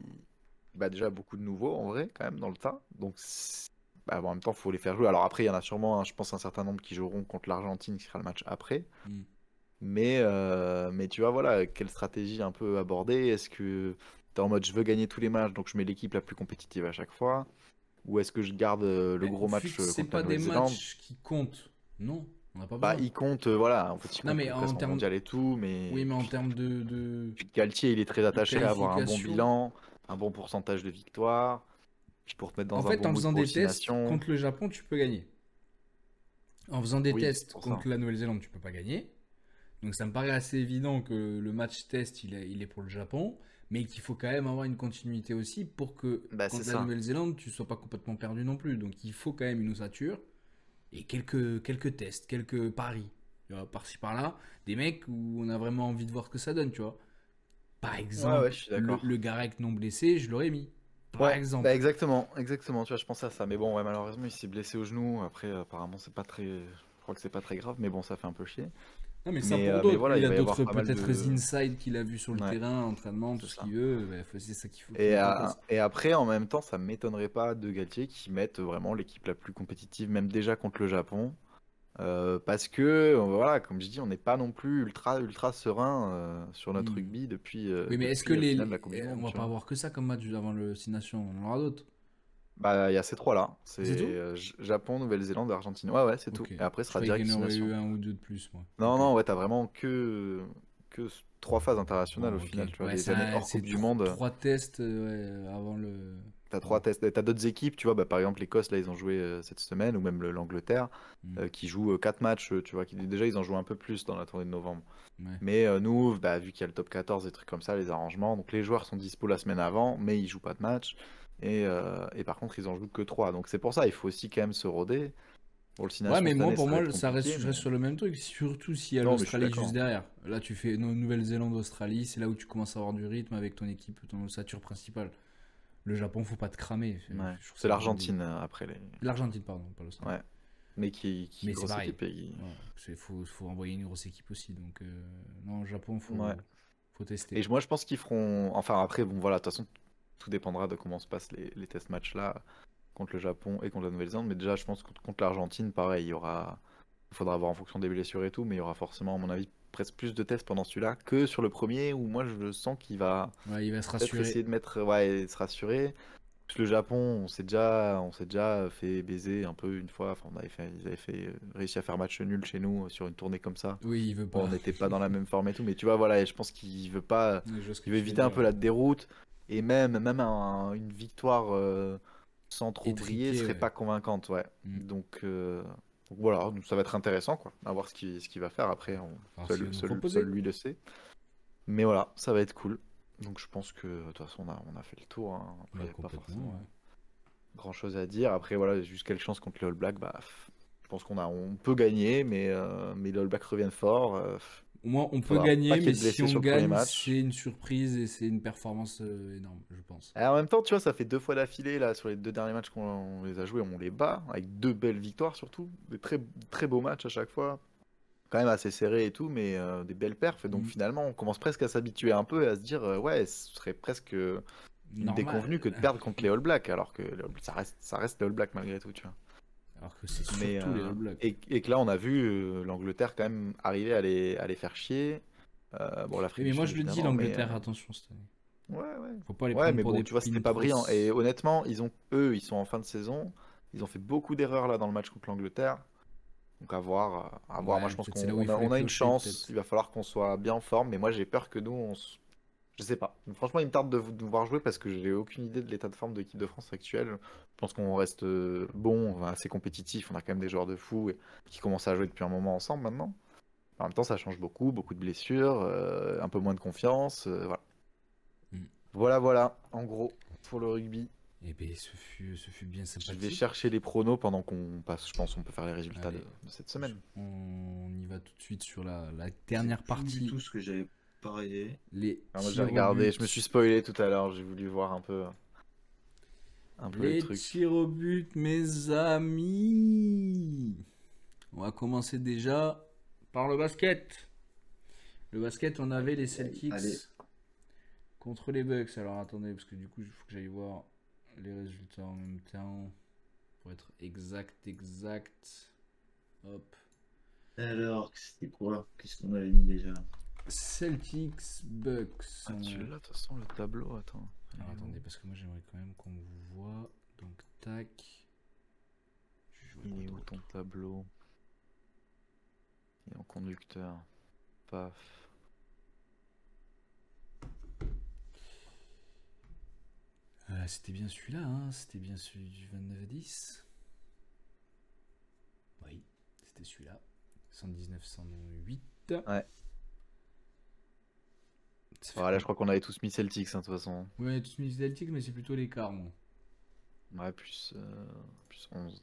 Bah, déjà, beaucoup de nouveaux, en vrai, quand même, dans le tas. Donc, bah, en même temps, il faut les faire jouer. Alors, après, il y en a sûrement, hein, je pense, un certain nombre qui joueront contre l'Argentine, qui sera le match après. Hmm. Mais tu vois, voilà, quelle stratégie un peu aborder? Est-ce que tu es en mode je veux gagner tous les matchs, donc je mets l'équipe la plus compétitive à chaque fois? Ou est-ce que je garde le Mais gros vu match que c'est contre la pas des Nouvelle-Zélande? matchs qui comptent, non, on n'a pas Bah, besoin. il compte, voilà, en fait, il Non, compte mais pour le en classement termes, mondial et tout, oui, mais mais en puis termes de, Puis Galtier, il est très de attaché à avoir un bon qualification. bilan, un bon pourcentage de victoires, puis pour te mettre En dans un fait, bon en mood faisant pour le des Six tests Nations. contre le Japon, tu peux gagner. En faisant des Oui, c'est tests pour ça. contre la Nouvelle-Zélande, tu peux pas gagner. Donc ça me paraît assez évident que le match test, il est pour le Japon, mais qu'il faut quand même avoir une continuité aussi pour que Bah, c'est contre la ça. Nouvelle-Zélande, tu sois pas complètement perdu non plus. Donc il faut quand même une ossature et quelques tests, quelques paris, tu vois, par-ci par-là, des mecs où on a vraiment envie de voir ce que ça donne, tu vois. Par Ouais, ouais, exemple, je suis le d'accord. Garec non blessé, je l'aurais mis. Par Ouais, bah exemple. exactement, exactement, tu vois, je pensais à ça. Mais bon, ouais, malheureusement, il s'est blessé au genou. Après, apparemment, c'est pas très. Je crois que c'est pas très grave, mais bon, ça fait un peu chier. Non, mais ça pour Mais d'autres. voilà, Lui, il il a va y avoir d'autres pas mal peut-être de. insights qu'il a vu sur le Ouais, terrain, entraînement, tout c'est ce ça. qu'il veut. Bah, c'est ça qu'il faut mettre en place. Et après, en même temps, ça m'étonnerait pas de Galtier qui mette vraiment l'équipe la plus compétitive, même déjà contre le Japon. Parce que, voilà, comme je dis, on n'est pas non plus ultra serein sur notre Hmm. rugby Oui, mais est-ce que depuis au final la Coupe du on Monde, va tu pas vois. avoir que ça comme match avant le Six Nations? On en aura d'autres. Bah, il y a ces trois-là. C'est C'est tout? Japon, Nouvelle-Zélande, Argentine. Ouais, ouais, c'est tout. Ok. Et après, ce Je sera croyais qu'il direct y en aurait eu destination. un ou deux de plus, moi. Non, Ok. non, ouais, t'as vraiment que 3 phases internationales au Bon, ok. final, tu vois. Ouais, Les années hors c'est Coupe du Monde, trois tests ouais, avant le. t'as Ouais. 3 tests. T'as d'autres équipes, tu vois. Bah, par exemple, l'Écosse, là, ils ont joué cette semaine, ou même l'Angleterre, Hmm. qui joue 4 matchs, tu vois. Déjà, ils en jouent un peu plus dans la tournée de novembre. Ouais. Mais nous, bah, vu qu'il y a le top 14 et trucs comme ça, les arrangements, donc les joueurs sont dispo la semaine avant, mais ils jouent pas de match. Et par contre, ils en jouent que 3. Donc c'est pour ça, il faut aussi quand même se roder. Pour le 6 Ouais, Nations mais cette moi, année, pour ça va être moi, ça reste, compliqué, je mais reste sur le même truc. Surtout s'il y a non, mais je suis l'Australie juste d'accord. derrière. Là, tu fais Nouvelle-Zélande, Australie. C'est là où tu commences à avoir du rythme avec ton équipe, ton ossature principale. Le Japon, faut pas te cramer. Ouais. Je trouve C'est ça vraiment l'Argentine débile. après les. L'Argentine, pardon, pas l'Australie. Ouais. Mais qui Mais c'est grosse pareil. équipe. Ouais, faut envoyer une grosse équipe aussi. Donc, non, le Japon, Ouais. faut tester. Et moi, je pense qu'ils feront. Enfin, après, bon, voilà, de toute façon, tout dépendra de comment se passent les test matchs là contre le Japon et contre la Nouvelle-Zélande. Mais déjà, je pense que contre l'Argentine, pareil, il y aura. Il faudra voir en fonction des blessures et tout, mais il y aura forcément, à mon avis, presque plus de tests pendant celui-là que sur le premier où moi, je sens qu'il va Ouais, il va se peut-être rassurer. essayer de mettre. Ouais, et se rassurer. Parce que le Japon, on s'est déjà fait baiser un peu une fois. Enfin, ils avaient réussi à faire match nul chez nous sur une tournée comme ça. Oui, il veut Bon, on pas. n'était pas dans la même forme et tout, mais tu vois, voilà, et je pense qu'il veut pas, Je vois ce que il veut tu veux éviter un dire. peu la déroute. Et même une victoire sans trop briller Étriqué, serait ouais. pas convaincante, ouais. Mm. Donc voilà, donc ça va être intéressant, quoi, à voir ce qu'il va faire après. Alors, s'il Seul, va nous seul proposer. lui le sait. Mais voilà, ça va être cool. Donc je pense que de toute façon on a fait le tour, hein. Après, Ouais, il n'y a pas complètement, forcément ouais. grand chose à dire. Après voilà, juste quelle chance contre les All Blacks, bah je pense on peut gagner, mais les All Blacks reviennent fort. Au moins, on peut Faudra pas gagner, qu'il y mais ait de si blessés on sur le premier gagne, match. c'est une surprise et c'est une performance énorme, je pense. Et en même temps, tu vois, ça fait 2 fois d'affilée là sur les 2 derniers matchs qu'on les a joués, on les bat avec 2 belles victoires surtout, des très très beaux matchs à chaque fois, quand même assez serrés et tout, mais des belles perfs. Et donc Mm. finalement, on commence presque à s'habituer un peu et à se dire ouais, ce serait presque une déconvenue que de Normal. perdre contre les All Blacks, alors que ça reste les All Blacks malgré tout, tu vois. Alors que c'est Mais surtout les All Blacks. et que là, on a vu l'Angleterre quand même arriver à les faire chier. Bon, Oui, l'Afrique mais du moi Sud je le dis, évidemment, mais l'Angleterre, attention cette année. ouais, ouais. Faut pas les Ouais, prendre mais pour bon, des tu vois, c'était pas brillant. pintros. Et honnêtement, ils sont en fin de saison. Ils ont fait beaucoup d'erreurs là dans le match contre l'Angleterre. Donc à voir, à voir. Moi, Ouais, je pense peut-être c'est là où il faut les on a une piocher, chance. peut-être. Il va falloir qu'on soit bien en forme. Mais moi, j'ai peur que nous, je sais pas. Franchement, il me tarde de nous voir jouer parce que j'ai aucune idée de l'état de forme de l'équipe de France actuelle. Je pense qu'on reste bon, enfin, assez compétitif. On a quand même des joueurs de fou qui commencent à jouer depuis un moment ensemble maintenant. En même temps, ça change beaucoup, beaucoup de blessures, un peu moins de confiance. Voilà. Mm. Voilà, voilà, en gros, pour le rugby. Eh bien, ce fut bien Je vais sympathique. chercher les pronos pendant qu'on passe. Je pense qu'on peut faire les résultats Allez, de cette semaine. on y va tout de suite sur la C'est dernière plus du partie. tout ce que j'avais parié. Les Alors moi j'ai tirs au regardé, but. je me suis spoilé tout à l'heure, j'ai voulu voir un peu les Les trucs. tirs au but, mes amis. On va commencer déjà par le basket. Le basket, on avait les Celtics Allez. contre les Bucks. Alors attendez, parce que du coup, il faut que j'aille voir les résultats en même temps. Pour être exact. Hop. Alors, c'était quoi? Qu'est-ce qu'on avait mis déjà? Celtics, Bucks. Ah, tu l'as de toute façon le tableau, attends. Alors attendez, parce que moi j'aimerais quand même qu'on vous voit. Donc tac. Il est où ton tableau? Il est en conducteur. Paf. C'était bien celui-là, hein. C'était bien celui du 29-10. Oui, c'était celui-là. 119-108. Ouais. Ça fait Voilà, quoi? je crois qu'on avait tous mis Celtics, hein, de toute façon. Oui, on a tous mis Celtics, mais c'est plutôt l'écart, moi. Ouais, plus 11.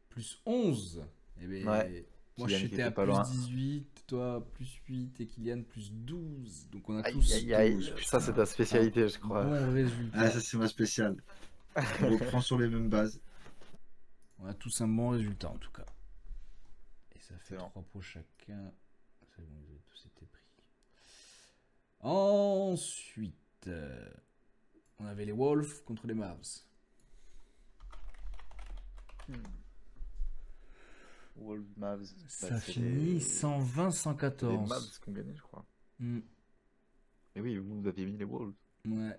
Plus 11. Eh bien, Ouais. moi Kylian qui j'étais à était pas plus loin. 18, toi plus 8 et Kylian plus 12. Donc on a Aïe, tous aïe, aïe. 12, Ça, c'est ta spécialité, je un crois. bon résultat. Ah, ça c'est ma spéciale. On reprend sur les mêmes bases. On a tous un bon résultat en tout cas. Et ça fait C'est bon. 3 pots chacun. C'est bon, ils ont tous été pris. Ensuite, on avait les Wolves contre les Mavs. Wolves, Mavs. Ça finit 120-114. Les Mavs qui ont gagné, je crois. Mm. Et oui, vous aviez mis les Wolves. Ouais. Moi,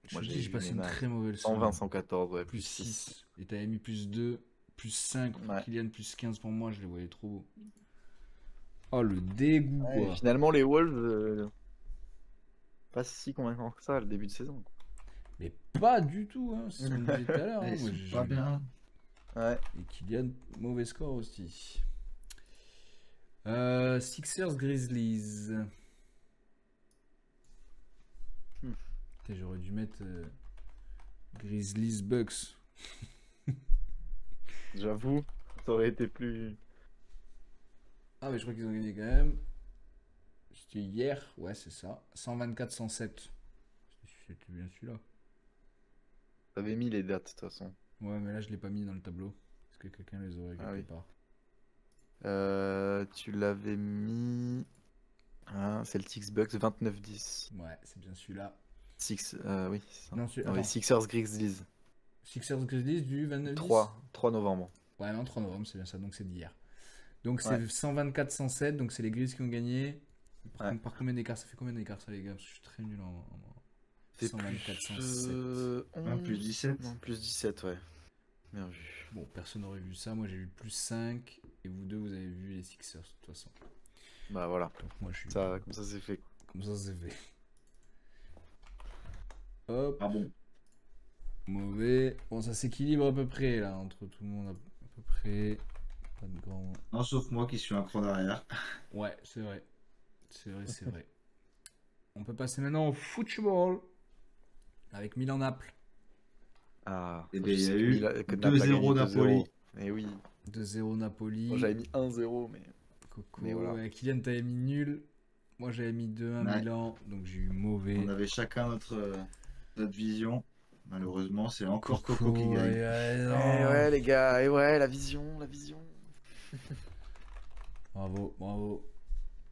Je j'ai dis, j'ai vu passé les une Mavs. très mauvaise soirée. 120, 114, ouais, Plus plus 6. 6. Et t'avais mis plus 2, plus 5 pour Ouais. Kylian, plus 15 pour moi, je les voyais trop beaux. Oh le dégoût Ouais, quoi. finalement, les Wolves, pas si convaincants que ça, le début de saison. Mais pas du tout, hein. C'est ce qu'on disait tout à l'heure. hein. Ils Moi, sont j'ai- pas bien. Ouais. Et Kylian, mauvais score aussi. Sixers Grizzlies. Putain, j'aurais dû mettre Grizzlies Bucks. J'avoue, ça aurait été plus. Ah, mais je crois qu'ils ont gagné quand même. C'était hier, ouais, c'est ça. 124-107. C'était bien celui-là. T'avais mis les dates, de toute façon. Ouais, mais là, je l'ai pas mis dans le tableau. Parce que quelqu'un les aurait quelque Ah oui. part. Tu l'avais mis. Hein, Celtics Bucks 29-10. Ouais, c'est bien celui-là. Oui, c'est ça. Non, Non, les attends. Sixers Grizzlies. Sixers Grizzlies du 29-10. 3 novembre. Ouais, non, 3 novembre, c'est bien ça, donc c'est d'hier. Donc c'est Ouais. 124-107, donc c'est les Grizzlies qui ont gagné. Ouais. Par combien d'écart? Ça fait combien d'écart ça, les gars? Parce que je suis très nul en. C'est 124-107. Plus 17. Non, plus 17, ouais. Bien vu. Bon, personne n'aurait vu ça. Moi, j'ai vu plus 5. Et vous deux, vous avez vu les Sixers, de toute façon. Bah voilà. Donc moi, je suis. Ça, comme ça, c'est fait. Comme ça, c'est fait. Hop. Ah bon. Mauvais. Bon, ça s'équilibre à peu près, là, entre tout le monde, à peu près. Pas de grand. Non, sauf moi qui suis un cran derrière. Ouais, c'est vrai. C'est vrai, c'est vrai. On peut passer maintenant au football avec Milan-Naples. Ah, Eh ça, bien, je il y sais a que eu que Naples a gagné 2-0 Napoli. 2-0. Mais oui. 2-0 Napoli. Moi, j'avais mis 1-0, mais. Coco. Mais voilà. Kylian, t'avais mis nul. Moi, j'avais mis 2-1 Ouais. Milan. Donc, j'ai eu mauvais. On avait chacun notre vision. Malheureusement, c'est encore Coco Coco, qui gagne. Eh non. ouais, les gars, et ouais, la vision, la vision. Bravo, bravo.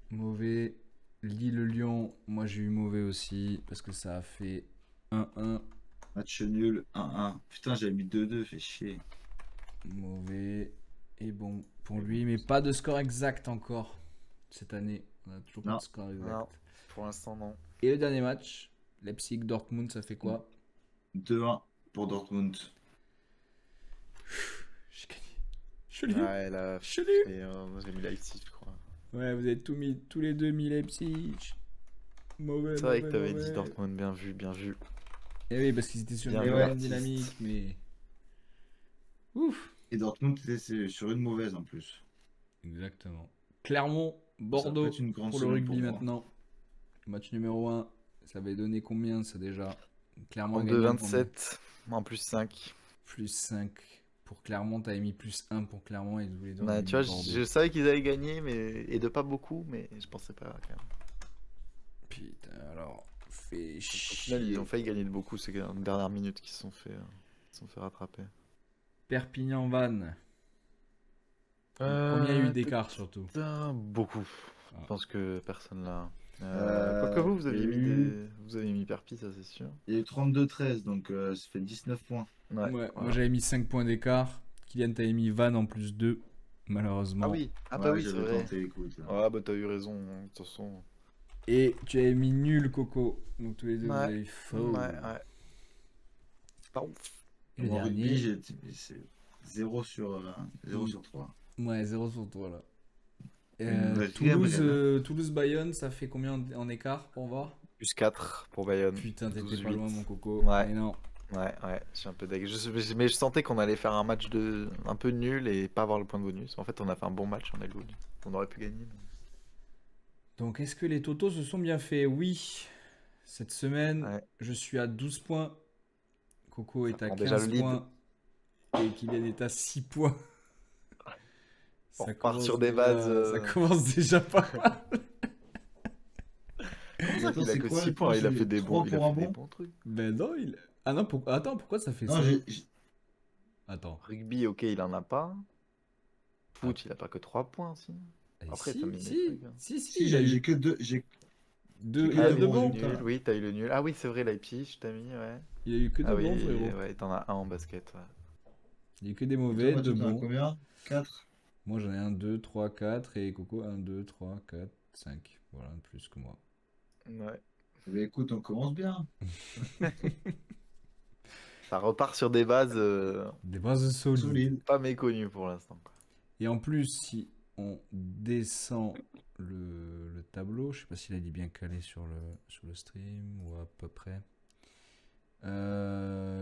Mauvais. Lille-Lyon, moi j'ai eu mauvais aussi parce que ça a fait 1-1. Match nul, 1-1. Putain, j'avais mis 2-2, fait chier. Mauvais. Et bon pour lui, mais pas de score exact encore cette année. On a toujours pas Non. de score exact. Non, pour l'instant, non. Et le dernier match, Leipzig-Dortmund, ça fait quoi? 2-1 pour Dortmund. J'ai gagné. Je l'ai eu. Ouais, là, Je l'ai eu. moi, j'ai mis Leipzig, je crois. Ouais, vous avez tous les deux mis Leipzig. Mauvais. C'est vrai que mauvais, t'avais mauvais. dit Dortmund, bien vu, bien vu. Eh oui, parce qu'ils étaient sur Bien une joué, bonne artiste. dynamique, mais. Ouf! Et Dortmund était sur une mauvaise en plus. Exactement. Clermont, Ça va Bordeaux pas être une grande pour le semaine rugby pour moi. maintenant. Match numéro 1. Ça avait donné combien ça déjà? Clermont En a gagné 2-27, en plus 5. plus 5 pour Clermont. T'avais mis plus 1 pour Clermont et tous les deux. on Ouais, avait tu vois, mis Bordeaux. je savais qu'ils allaient gagner, mais... et de pas beaucoup, mais je pensais pas quand même. Putain, alors. Fait Au chier. final, ils ont failli gagner de beaucoup, c'est qu'en dernière minute qu'ils se sont fait, rattraper. Perpignan-Vannes. Combien il y a eu d'écart surtout? Putain, beaucoup. Ah. Je pense que personne là. Quoique vous aviez il y a mis eu- vous avez mis Perpi, ça c'est sûr. Il y a eu 32-13, donc ça fait 19 points. Ouais, moi voilà. j'avais mis 5 points d'écart. Kylian, t'avais mis Vannes en plus 2. Malheureusement. Ah oui, ah Ouais, bah oui, c'est j'avais vrai. tenté, écoute. Ah bah t'as eu raison, hein, de toute façon. Et tu avais mis nul, Coco. Donc tous les deux, vous Ouais. avez faux. Ouais. C'est pas ouf. Et le Mon rugby, dernier. c'est 0 sur 3. Ouais, 0 sur toi là. Vas-y, Toulouse, Gabriel. Toulouse-Bayonne, ça fait combien en écart pour voir? Plus 4 pour Bayonne. Putain, t'étais 12-8. pas loin, mon coco. Ouais. Mais non. Ouais, je suis un peu deg. Mais je sentais qu'on allait faire un match un peu nul et pas avoir le point de bonus. En fait, on a fait un bon match, on a le bonus. On aurait pu gagner. Donc, est-ce que les totaux se sont bien faits? Oui. Cette semaine, Ouais. je suis à 12 points. Coco Ça est à prend déjà 15 le lead. points. Et Kylian est à 6 points. On Ça repart commence sur des déjà- bases, Ça commence déjà pas mal. Attends, Il a c'est que quoi, 6 points, il a c'est fait des trois bons, il a pour un fait des bon bons trucs. Ben non, il. Ah non, attends, pourquoi ça fait Non, ça? j'ai- Attends. Rugby, ok, il en a pas. Foot, il a pas que 3 points, si. Après, si, t'as mis des si, trucs, hein. si, si, il a j'ai eu que deux. deux, que il a deux deux bons bons. résultats. Nul, oui, t'as eu le nul. Ah oui, c'est vrai, Leipzig, t'as mis, ouais. Il a eu que deux Ah oui, bons, frérot. ouais, t'en as un en basket, ouais. Il y a eu que des mauvais, Toi, deux tu en as bons. combien 4. Moi j'en ai 1, 2, 3, 4 et Coco 1, 2, 3, 4, 5. Voilà, de plus que moi. Ouais. Eh écoute, on commence bien. Ça repart sur des bases Des bases solides. Solide. pas méconnues pour l'instant, quoi. Et en plus, si on descend le tableau, je sais pas s'il a dit bien calé sur le stream ou à peu près.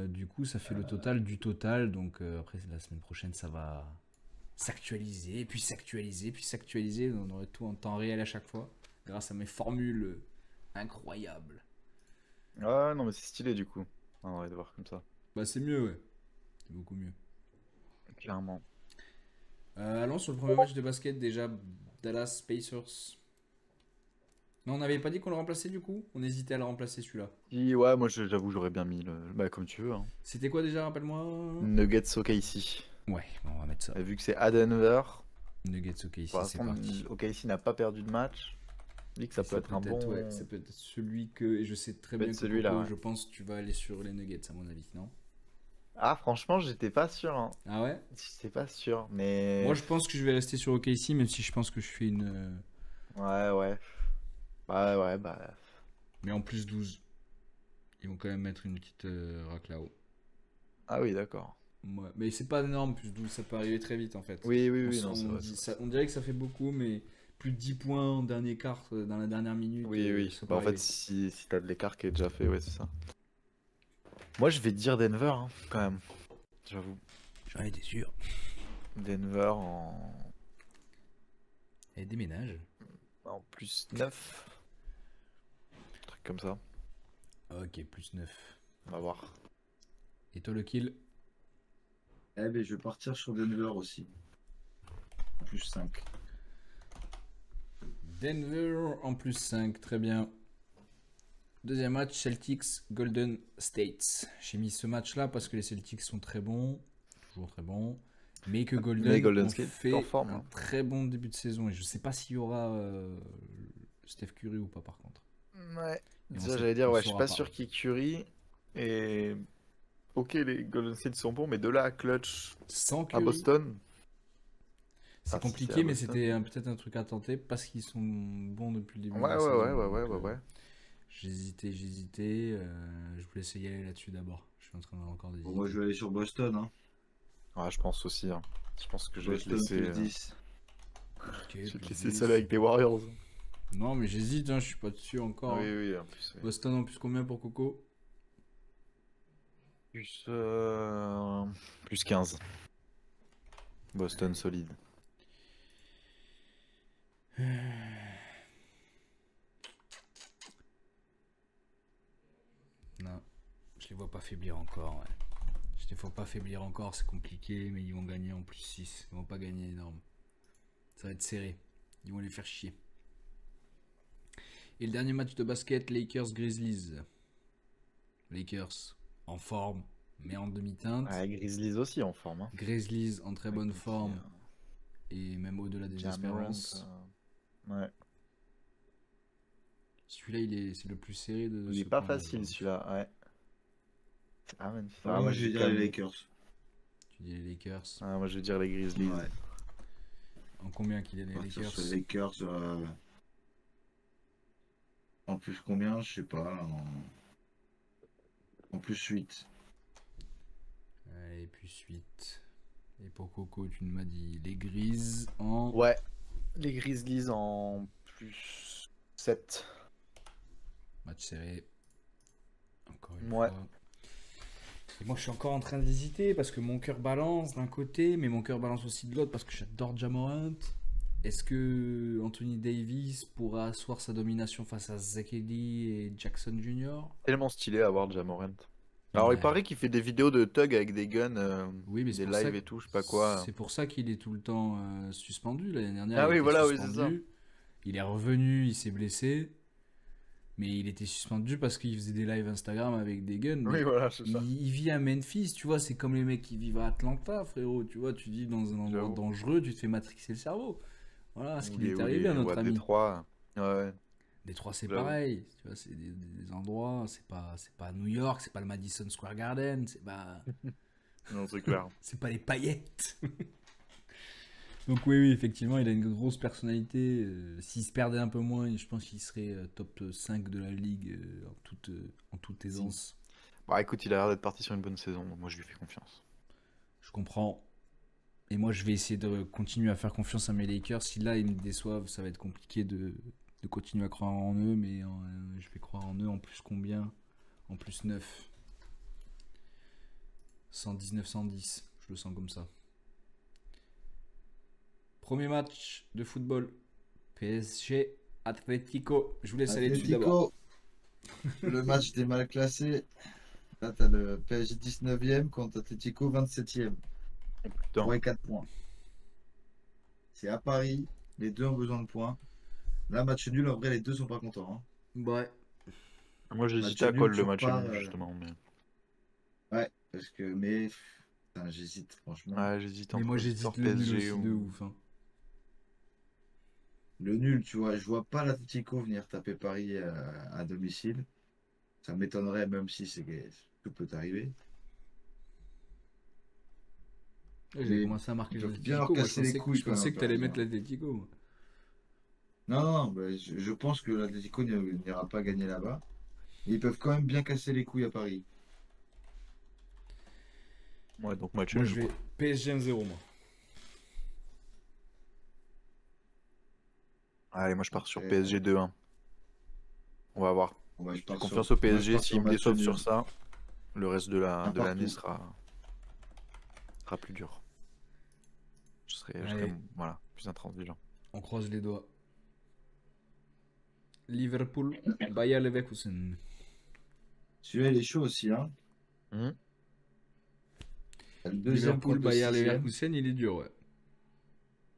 Du coup, ça fait le total du total. Donc après, la semaine prochaine, ça va s'actualiser, puis s'actualiser, puis s'actualiser. On aurait tout en temps réel à chaque fois, grâce à mes formules incroyables. Ouais, non, mais c'est stylé du coup. On va de voir comme ça. Bah c'est mieux, ouais. C'est beaucoup mieux. Clairement. Allons sur le premier match de basket déjà. Dallas Pacers. Non, on n'avait pas dit qu'on le remplaçait du coup? On hésitait à le remplacer celui-là. Ouais, moi j'avoue, j'aurais bien mis le. Bah, comme tu veux, hein. C'était quoi déjà, rappelle-moi? Nuggets OKC. Ouais, on va mettre ça. Et vu que c'est à Denver, Nuggets OK ici, pour c'est l'instant, parti. OKC n'a pas perdu de match. Je dis que ça Et peut être un bon. ouais, ça peut être celui que. Et je sais très peut bien être que celui-là, Coco, ouais. je pense que tu vas aller sur les Nuggets, à mon avis, non? Ah, franchement, j'étais pas sûr, hein. Ah ouais? J'étais pas sûr, mais. Moi, je pense que je vais rester sur OK ici, même si je pense que je fais une. Ouais. Ouais, bah. Mais en plus 12. Ils vont quand même mettre une petite rack là-haut. Ah oui, d'accord. Ouais. Mais c'est pas énorme, plus 12, ça peut arriver très vite en fait. Oui, On non, c'est vrai. on dirait que ça fait beaucoup, mais plus de 10 points en dernier quart dans la dernière minute. Oui. ça peut Bah, en fait, arriver. si t'as de l'écart qui est déjà fait, ouais, c'est ça. Moi, je vais dire Denver, hein, quand même. J'avoue. J'en étais sûr. Denver en Et déménage. plus 9. comme ça. Ok, plus 9. On va voir. Et toi, le kill? Eh ben, je vais partir sur Denver aussi. Plus 5. Denver en plus 5, très bien. Deuxième match, Celtics Golden State. J'ai mis ce match-là parce que les Celtics sont très bons, toujours très bons, mais que Mais Golden Golden ont State, fait en forme, un hein. très bon début de saison. Et je ne sais pas s'il y aura Steph Curry ou pas par contre. Ouais. Et Ça, j'allais dire, on ouais, je suis saura pas sûr qu'il Curry. Et ok, les Golden State sont bons, mais de là à clutch Sans à Curry, Boston. c'est Ah, si, c'est compliqué, à mais Boston. c'était peut-être un truc à tenter parce qu'ils sont bons depuis le début Ouais, de la ouais, saison. ouais, ouais, Donc, ouais. j'hésitais. Je voulais essayer aller là-dessus d'abord. Je suis en train encore Bon, moi, je d'hésiter. vais aller sur Boston. Hein. Ouais, je pense aussi, hein. Je pense que je vais te Boston laisser, plus 10. Ok, je vais te plus laisser 10. seul avec les Warriors. Non, mais j'hésite, hein, je suis pas dessus encore. Oui, Hein. oui, en plus. Oui. Boston en plus combien pour Coco? Plus, plus 15. Boston solide. Non, je les vois pas faiblir encore. Ouais. Je les vois pas faiblir encore, c'est compliqué, mais ils vont gagner en plus 6. Ils vont pas gagner énorme. Ça va être serré. Ils vont les faire chier. Et le dernier match de basket, Lakers-Grizzlies. Lakers en forme, mais en demi-teinte. Ouais, Grizzlies aussi en forme, hein. Grizzlies en très bonne Avec forme, et même au-delà des Ja Morant, espérances. ouais. Celui-là, c'est le plus serré de Il est ce pas qu'on a, je facile pense. celui-là, ouais. Ah, magnifique. Ah, moi, je vais dire les Lakers. Tu dis les Lakers. Ah, moi je vais dire les Grizzlies. Ouais. En combien qu'il est les Partir Lakers? sur les Lakers. En plus combien? Je sais pas. En plus 8. Et puis suite. Et pour Coco, tu m'as dit les Grises en. Ouais, les Grizzlies en plus 7. Match serré. Encore une Ouais. fois. Et moi, je suis encore en train d'hésiter parce que mon cœur balance d'un côté, mais mon cœur balance aussi de l'autre parce que j'adore Ja Morant. Est-ce que Anthony Davis pourra asseoir sa domination face à Zach Edey et Jackson Jr.? Tellement stylé à voir Ja Morant. Alors il Ouais. paraît qu'il fait des vidéos de thug avec des guns, Oui, mais c'est des pour ça lives que- et tout, je sais pas quoi. C'est pour ça qu'il est tout le temps suspendu. L'année dernière, Ah il oui, était voilà, oui, c'est suspendu. Il est revenu, il s'est blessé. Mais il était suspendu parce qu'il faisait des lives Instagram avec des guns. Mais Oui, voilà, c'est ça. il vit à Memphis, tu vois. C'est comme les mecs qui vivent à Atlanta, frérot. Tu vois, tu vis dans un endroit J'avoue. dangereux, tu te fais matrixer le cerveau. Voilà ce Ou qui les- est ou arrivé les- à ou notre à ami. Détroit. Ouais. Détroit, c'est J'avoue. pareil. Tu vois, c'est des endroits, c'est pas New York, c'est pas le Madison Square Garden, c'est pas. Non, c'est clair. C'est pas les paillettes. Donc oui, effectivement, il a une grosse personnalité. S'il se perdait un peu moins, je pense qu'il serait top 5 de la ligue en toute aisance. Bah écoute, il a l'air d'être parti sur une bonne saison, donc moi je lui fais confiance. Je comprends. Et moi, je vais essayer de continuer à faire confiance à mes Lakers. Si là, ils me déçoivent, ça va être compliqué de continuer à croire en eux. Mais je vais croire en eux en plus combien? En plus 9. 119-110. Je le sens comme ça. Premier match de football. PSG Atlético. Je vous laisse aller dessus d'abord. Atlético, le match des mal classés. Là, t'as le PSG 19e contre Atlético 27e. Putain. Pour les 4 points. C'est à Paris. Les deux ont besoin de points. Là, match nul. En vrai, les deux sont pas contents. Hein. Ouais. Moi j'hésitais Match à nul, call le tu match repars, nul, justement. Mais... Ouais, parce que. Mais. Putain, j'hésite, franchement. Ouais, j'hésite Mais entre moi, victoire j'hésite le nul PSG aussi de ouf. Hein. Le nul, tu vois. Je vois pas l'Atlético venir taper Paris à domicile. Ça m'étonnerait, même si tout peut arriver. J'ai Et commencé à marquer ils peuvent bien leur l'Atlético. Moi, casser les couilles je quand pensais même, que t'allais Paris, mettre hein. l'Atlético. Moi. Non, non, bah, je pense que l'Atlético n'ira pas gagner là-bas. Mais ils peuvent quand même bien casser les couilles à Paris. Ouais, donc match Moi, nul. je vais PSG 1-0, moi. Allez, moi je pars sur Après, PSG 2-1. On va voir. ouais, je J'ai pars confiance sur- au moi, je PSG, pars s'ils me match déçoivent nul. sur ça, le reste de Un l'année partout. sera plus dur. Je serai Allez. voilà, plus intransigeant. On croise les doigts. Liverpool, Bayer Leverkusen. Celui-là, il est chaud aussi, hein. Mhm. Le deuxième Liverpool, contre le Bayer sixième. Leverkusen, il est dur, ouais.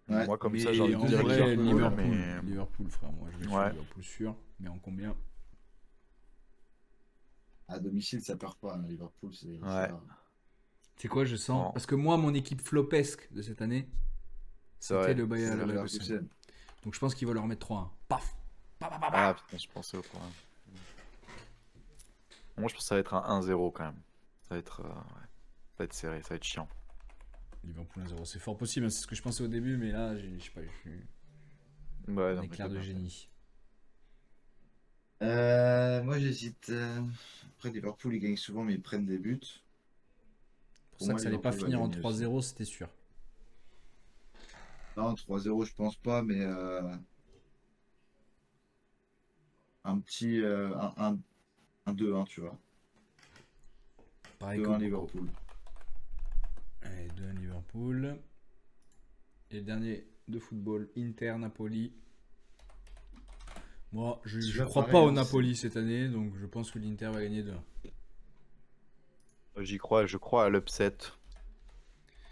Ouais. Moi, comme Mais ça, j'ai envie de en dire vrai, Liverpool, Liverpool, mais... Liverpool, frère, moi je vais sur Ouais. Liverpool sûr. Mais en combien? À domicile, ça perd pas, hein. Liverpool, c'est Ouais. rare. C'est quoi, je sens? Bon. Parce que moi, mon équipe flopesque de cette année, C'est c'était vrai. le Bayer C'est le Leverkusen. Leverkusen. Donc je pense qu'il va leur mettre 3-1. Paf! Ah putain, je pensais au point. Moi, je pense que ça va être un 1-0 quand même. Ça va être, ouais. Ça va être serré, ça va être chiant. Liverpool 1-0, c'est fort possible, hein, c'est ce que je pensais au début, mais là, je sais pas, je suis Ouais, un non, mais éclair t'as de bien fait. génie. Moi, j'hésite. Après, Liverpool, ils gagnent souvent, mais ils prennent des buts. Pour Pour ça moi, que ça allait pas Liverpool va finir en gagner aussi. 3-0, c'était sûr. Non, 3-0, je pense pas, mais un petit un 2-1, tu vois. Pareil que 2-1 Boko. Liverpool. Allez, 2-1 Liverpool. Et le dernier de football, Inter, Napoli. Moi, je Celui-là, crois pareil, pas au hein, Napoli cette année, donc je pense que l'Inter va gagner 2-1. J'y crois, je crois à l'upset.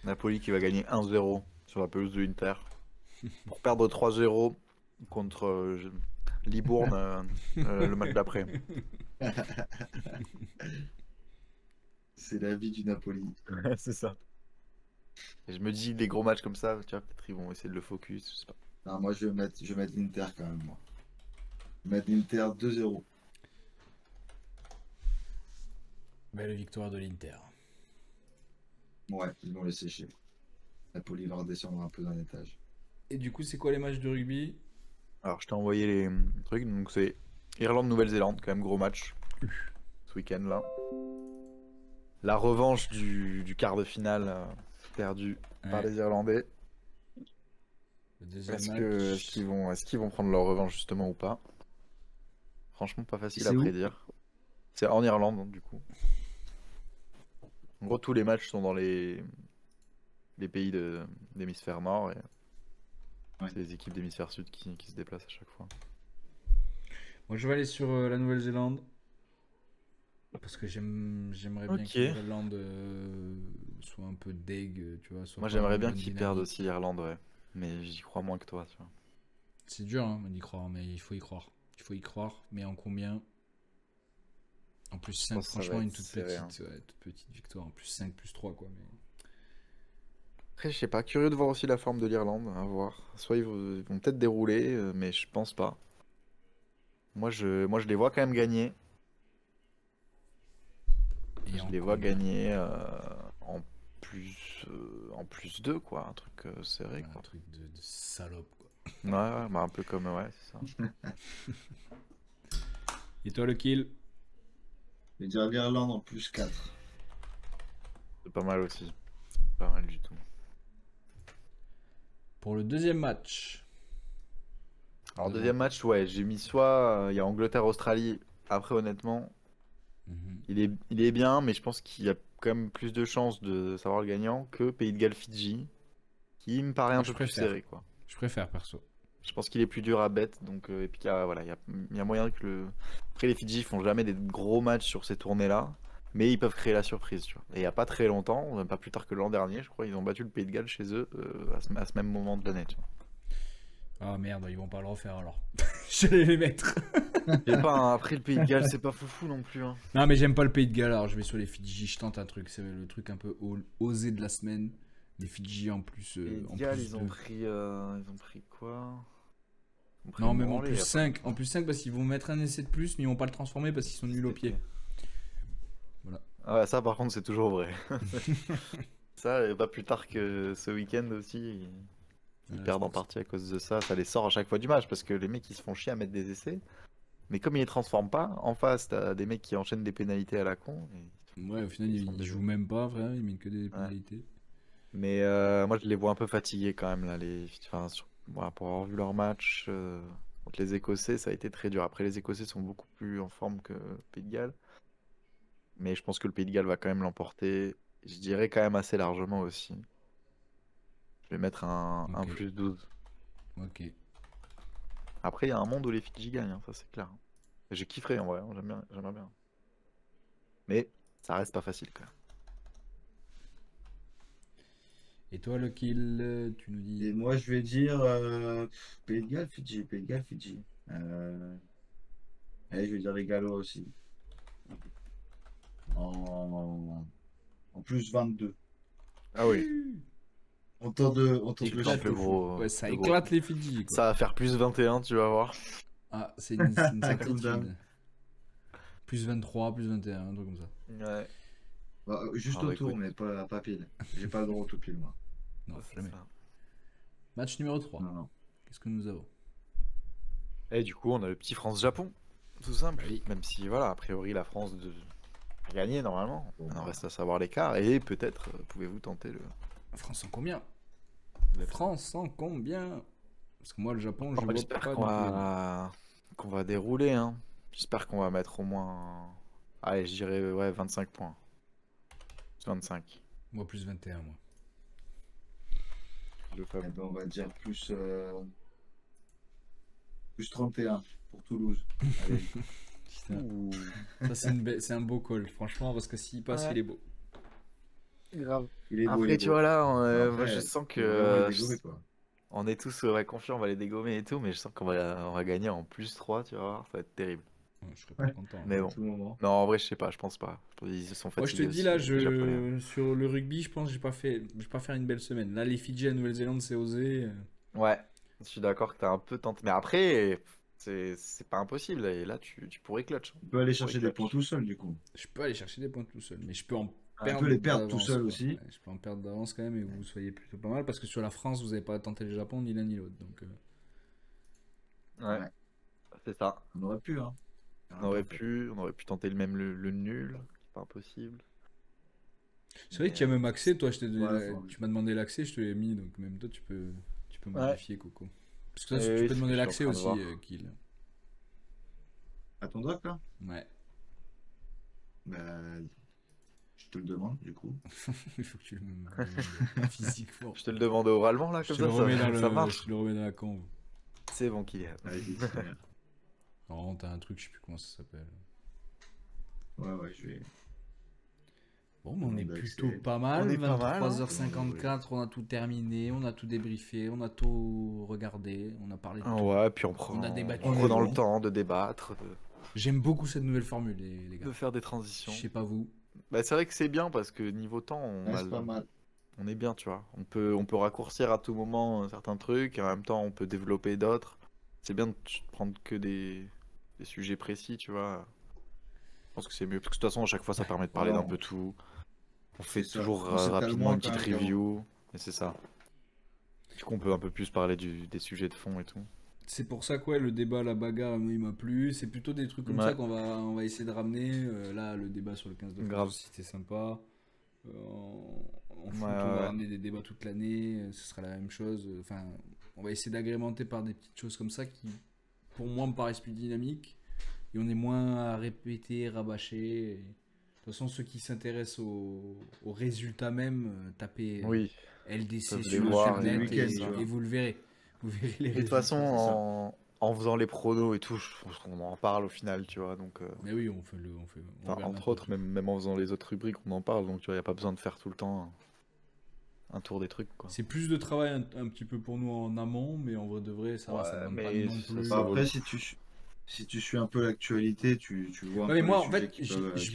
Napoli qui va gagner 1-0 sur la pelouse de l'Inter. Pour perdre 3-0 contre Libourne le match d'après. C'est la vie du Napoli. C'est ça. Et je me dis, les gros matchs comme ça, tu vois, peut-être ils vont essayer de le focus, je sais pas. Non, moi, je vais mettre l'Inter quand même, moi. Je vais mettre l'Inter 2-0. Belle victoire de l'Inter. Ouais, ils vont les sécher. Napoli va redescendre un peu d'un étage. Et du coup, c'est quoi les matchs de rugby? Alors, je t'ai envoyé les trucs, donc c'est Irlande-Nouvelle-Zélande, quand même gros match ce week-end là. La revanche du quart de finale perdu par Ouais. les Irlandais. Le deuxième Est-ce match. qu'ils vont prendre leur revanche justement ou pas? Franchement, pas Et facile à c'est où? prédire. C'est en Irlande, donc, du coup. En gros, tous les matchs sont dans les pays d'hémisphère nord et Ouais. c'est les équipes d'hémisphère sud qui se déplacent à chaque fois. Moi, je vais aller sur la Nouvelle-Zélande. Parce que j'aimerais bien Ok. que l'Irlande soit un peu deg, tu vois. Soit Moi, pas dans j'aimerais une bien bonne qu'ils perdent dynamique. aussi l'Irlande, ouais. Mais j'y crois moins que toi, tu vois. C'est dur hein, d'y croire, mais il faut y croire. Il faut y croire, mais en combien? En plus Je 5, pense que ça va franchement, une être serré, hein. toute petite victoire. En plus 5, plus 3, quoi. Mais... Après, je sais pas, curieux de voir aussi la forme de l'Irlande, à voir. Soit ils vont peut-être dérouler, mais je pense pas. Moi, je les vois quand même gagner. Et Je en les vois combien? gagner en plus 2, quoi. Un truc serré, Un quoi. truc de salope, quoi. Ouais, ouais, bah, un peu comme, ouais, c'est ça. Et toi, le kill? Je vais dire l'Irlande en plus 4. C'est pas mal aussi. Pas mal du tout. Pour le deuxième match. Alors, Nous avons- deuxième match, ouais, j'ai mis soit il y a Angleterre-Australie. Après, honnêtement, Mhm. il est bien, mais je pense qu'il y a quand même plus de chances de savoir le gagnant que Pays de Galles-Fidji, qui me paraît Moi, un je peu plus préfère. serré, quoi. Je préfère, perso. Je pense qu'il est plus dur à bet, donc et puis voilà, il y a moyen que le. Après, les Fidji font jamais des gros matchs sur ces tournées-là, mais ils peuvent créer la surprise, tu vois. Et il y a pas très longtemps, pas plus tard que l'an dernier, je crois, ils ont battu le Pays de Galles chez eux à ce même moment de l'année, tu vois. Ah merde, ils vont pas le refaire alors. J'allais les mettre. Et pas, hein, après le Pays de Galles, c'est pas foufou non plus, hein. Non, mais j'aime pas le pays de Galles, alors je vais sur les Fidji. Je tente un truc, c'est le truc un peu osé de la semaine. Les Fidji en plus. Pays En de Galles, plus de... ils ont pris quoi? Ils ont pris Non, une même en branlée, plus y a pas 5. longtemps. En plus 5 parce qu'ils vont mettre un essai de plus, mais ils vont pas le transformer parce qu'ils sont nuls au pied. Voilà. Ah ouais, ça par contre c'est toujours vrai. Ça, pas plus tard que ce week-end aussi, ils Voilà, perdent je en pense. partie à cause de ça. Ça les sort à chaque fois du match parce que les mecs ils se font chier à mettre des essais. Mais comme ils les transforment pas, en face t'as des mecs qui enchaînent des pénalités à la con. Ouais, au final, Ils font ils des jouent jeux. même pas, frère. Ils mettent que des Ouais. pénalités. Mais moi je les vois un peu fatigués quand même là. Enfin, voilà, pour avoir vu leur match contre les Écossais, ça a été très dur. Après les Écossais sont beaucoup plus en forme que le Pays de Galles. Mais je pense que le Pays de Galles va quand même l'emporter. Je dirais quand même assez largement aussi. Je vais mettre un Ok. plus 12. Ok. Après, il y a un monde où les Fidji gagnent, hein, ça c'est clair. J'ai kiffé en vrai, hein, j'aimerais bien. Mais ça reste pas facile quand même. Et toi, le kill, tu nous Et dis. moi, je vais dire Pays de Galles, Fidji, Pays de Galles, Fidji. Allez, je vais dire les Gallois aussi. En plus 22. Ah oui, On tente le Éclate chiffre le fou. gros. Ouais, ça le gros. éclate les Fidji, quoi. Ça va faire plus 21, tu vas voir. Ah, c'est une certitude. Comme d'hab. Plus 23, plus 21, un truc comme ça. Ouais, Bah, juste Ah, bah, autour, écoute. mais pas pile. J'ai pas le droit au tout pile, moi. Non, c'est jamais. ça. Match numéro 3. Non, non. Qu'est-ce que nous avons? Et du coup, on a le petit France-Japon. Tout simple. Oui. Même si, voilà, a priori, la France a gagné normalement. Bon, Maintenant, bah. reste à savoir l'écart. Et peut-être, pouvez-vous tenter le. France en combien? le- France en combien? Parce que moi, le Japon, je vois J'espère pas qu'on non plus. qu'on va dérouler. Hein. J'espère qu'on va mettre au moins. Allez, je dirais ouais, 25 points. 25. Moi, plus 21, moi. Le Eh fameux. ben, on va dire plus 31 pour Toulouse. Allez. Putain. Ouh, Ça, c'est un beau call, franchement, parce que s'il passe, Ouais. il est beau. grave. Il est beau, il Après, est tu beau. vois là, moi, Après, je sens faut vraiment que les dégommer, quoi. on est tous ouais, confiants, on va les dégommer et tout, mais je sens on va gagner en plus 3, tu vas voir, ça va être terrible. Ouais, je serais pas Ouais. content. Mais À bon. tout moment. Non, en vrai, je sais pas, je pense pas. Ils se sont Moi, je te fatigués dis aussi, là, les Japonais. sur le rugby, je pense que je vais pas faire une belle semaine. Là, les Fidji à Nouvelle-Zélande, c'est osé. Ouais, je suis d'accord que t'as un peu tenté. Mais après, c'est pas impossible. Et là, tu pourrais clutch. Tu peux aller Tu pourrais chercher des clutch. points tout seul, du coup. Je peux aller chercher des points tout seul, mais je peux en Tu perdre peux les perdre tout d'avance, seul quoi. aussi. Ouais, je peux en perdre d'avance quand même et vous soyez plutôt pas mal parce que sur la France, vous avez pas tenté le Japon ni l'un ni l'autre. Donc, Ouais, Ouais. c'est ça. On aurait pu, hein. On aurait pu tenter le nul. C'est pas impossible. c'est vrai que tu as même accès. Toi, je t'ai donné Ouais, faut- tu m'as demandé l'accès, je te l'ai mis. Donc même toi, tu peux Ouais. modifier Coco. Parce que toi, Oui, tu oui, peux c'est demander ce que l'accès je suis en aussi, train de Kill. À ton doc, là? Ouais. Bah, je te le demande, du coup. Il faut que tu le demandes physiquement. Je te le demande oralement là, Je comme te le ça, remets ça marche. je te le remets dans la conve. C'est bon qu'il est. Allez-y, c'est bien. Non, t'as un truc, je sais plus comment ça s'appelle. Ouais, je vais. Bon, mais on est Bah, plutôt c'est- pas mal. on est pas mal, hein. 23h54, on a tout terminé, on a tout débriefé, on a tout regardé, on a parlé de tout. Ouais, puis On a débattu. en prenant On est le bon. temps de débattre, J'aime beaucoup cette nouvelle formule, les de gars. faire des Je transitions. sais pas vous. Bah, c'est vrai que c'est bien parce que niveau temps, Ouais, c'est pas mal. on est bien, tu vois. On peut raccourcir à tout moment certains trucs et en même temps on peut développer d'autres. C'est bien de prendre que des sujets précis, tu vois. Je pense que c'est mieux parce que de toute façon, à chaque fois, ça permet de parler Voilà, d'un peu tout. On fait c'est ça. toujours On s'étale rapidement moins une quand petite même qu'avant. review et c'est ça. Du coup, on peut un peu plus parler des sujets de fond et tout. C'est pour ça que ouais, le débat, la bagarre, moi, il m'a plu. C'est plutôt des trucs comme Ouais. ça on va essayer de ramener. Là, le débat sur le 15 de Grave. France, c'était sympa. En foot, Ouais, on va ouais. ramener des débats toute l'année. Ce sera la même chose. Enfin, on va essayer d'agrémenter par des petites choses comme ça qui, pour moi, me paraissent plus dynamiques. Et on est moins à répéter, rabâcher. De toute façon, ceux qui s'intéressent aux résultats même, tapez Oui. LDC Peuvent les sur voir, Internet les week-ends, et vous le verrez. Vous verrez les Et de toute résultats. façon, c'est ça. en faisant les pronos et tout, je pense qu'on en parle au final, tu vois. Donc, Mais oui, on enfin, regarde un entre peu autres, tout. même en faisant les autres rubriques, on en parle. Donc, tu vois, il n'y a pas besoin de faire tout le temps un tour des trucs, quoi. C'est plus de travail un petit peu pour nous en amont, mais en vrai de vrai, ça va, ça Ouais, demande mais pas non ça, plus. ça Bah, vaut après, le si tu suis un peu l'actualité, tu vois un Ouais, mais peu moi, les en sujets fait, qui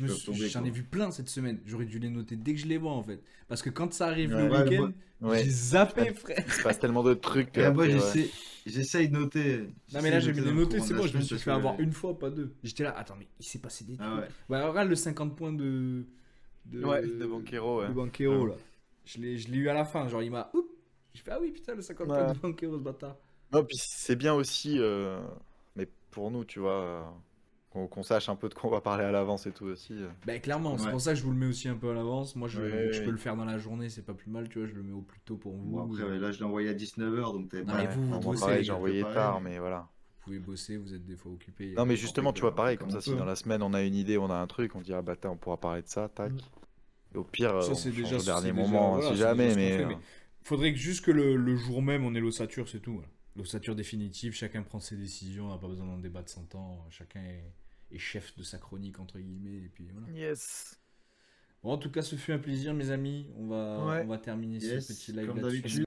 peuvent tomber, j'en quoi. ai vu plein cette semaine. J'aurais dû les noter dès que je les vois, en fait. Parce que quand ça arrive Ouais. le Ouais, week-end, Ouais. j'ai zappé, frère. Il se passe tellement de trucs. Et moi, après, ouais. j'essaye de noter. Non, J'essaye mais là, de j'ai mis noter des dans le notés, courant c'est de la bon, je me semaine suis parce fait que- avoir une fois, pas deux. J'étais là, attends, mais il s'est passé des trucs. Ah ouais. Ouais, regarde le 50 points Ouais, de Banquero, ouais. De Banquero, Ouais. là. Je l'ai eu à la fin, genre, il m'a. Oups. J'ai fait, ah oui, putain, le 50 Ouais. points de Banquero, ce bâtard. Non, puis c'est bien aussi, mais pour nous, tu vois, qu'on sache un peu de quoi on va parler à l'avance et tout aussi. Bah clairement, c'est Ouais. pour ça que je vous le mets aussi un peu à l'avance. Moi, Ouais, vu que je ouais. peux le faire dans la journée, c'est pas plus mal, tu vois, je le mets au plus tôt pour vous. Bon, après, ouais, là, je l'ai envoyé à 19h, donc t'avais Non, pas. mais vous Non, moi, bossez, pareil, les j'ai gars, envoyé pareil. tard, mais voilà. Vous pouvez bosser, vous êtes des fois occupés. Non, mais on justement, fait tu vois, comme- pareil, comme comme on ça, si peut, dans hein. la semaine on a une idée, on a un truc, on dit, ah bah tiens, on pourra parler de ça, tac. Et au pire, Ça, on c'est change déjà au dernier c'est moment, voilà, si c'est déjà jamais, ce qu'on mais. fait, mais faudrait que juste que le jour même on ait l'ossature, c'est tout. Voilà. L'ossature définitive, chacun prend ses décisions, on n'a pas besoin d'en débattre 100 ans. Chacun est chef de sa chronique, entre guillemets. Et puis voilà. Yes. Bon, en tout cas, ce fut un plaisir, mes amis. On va Ouais. terminer ce Yes, petit live comme là-dessus. d'habitude.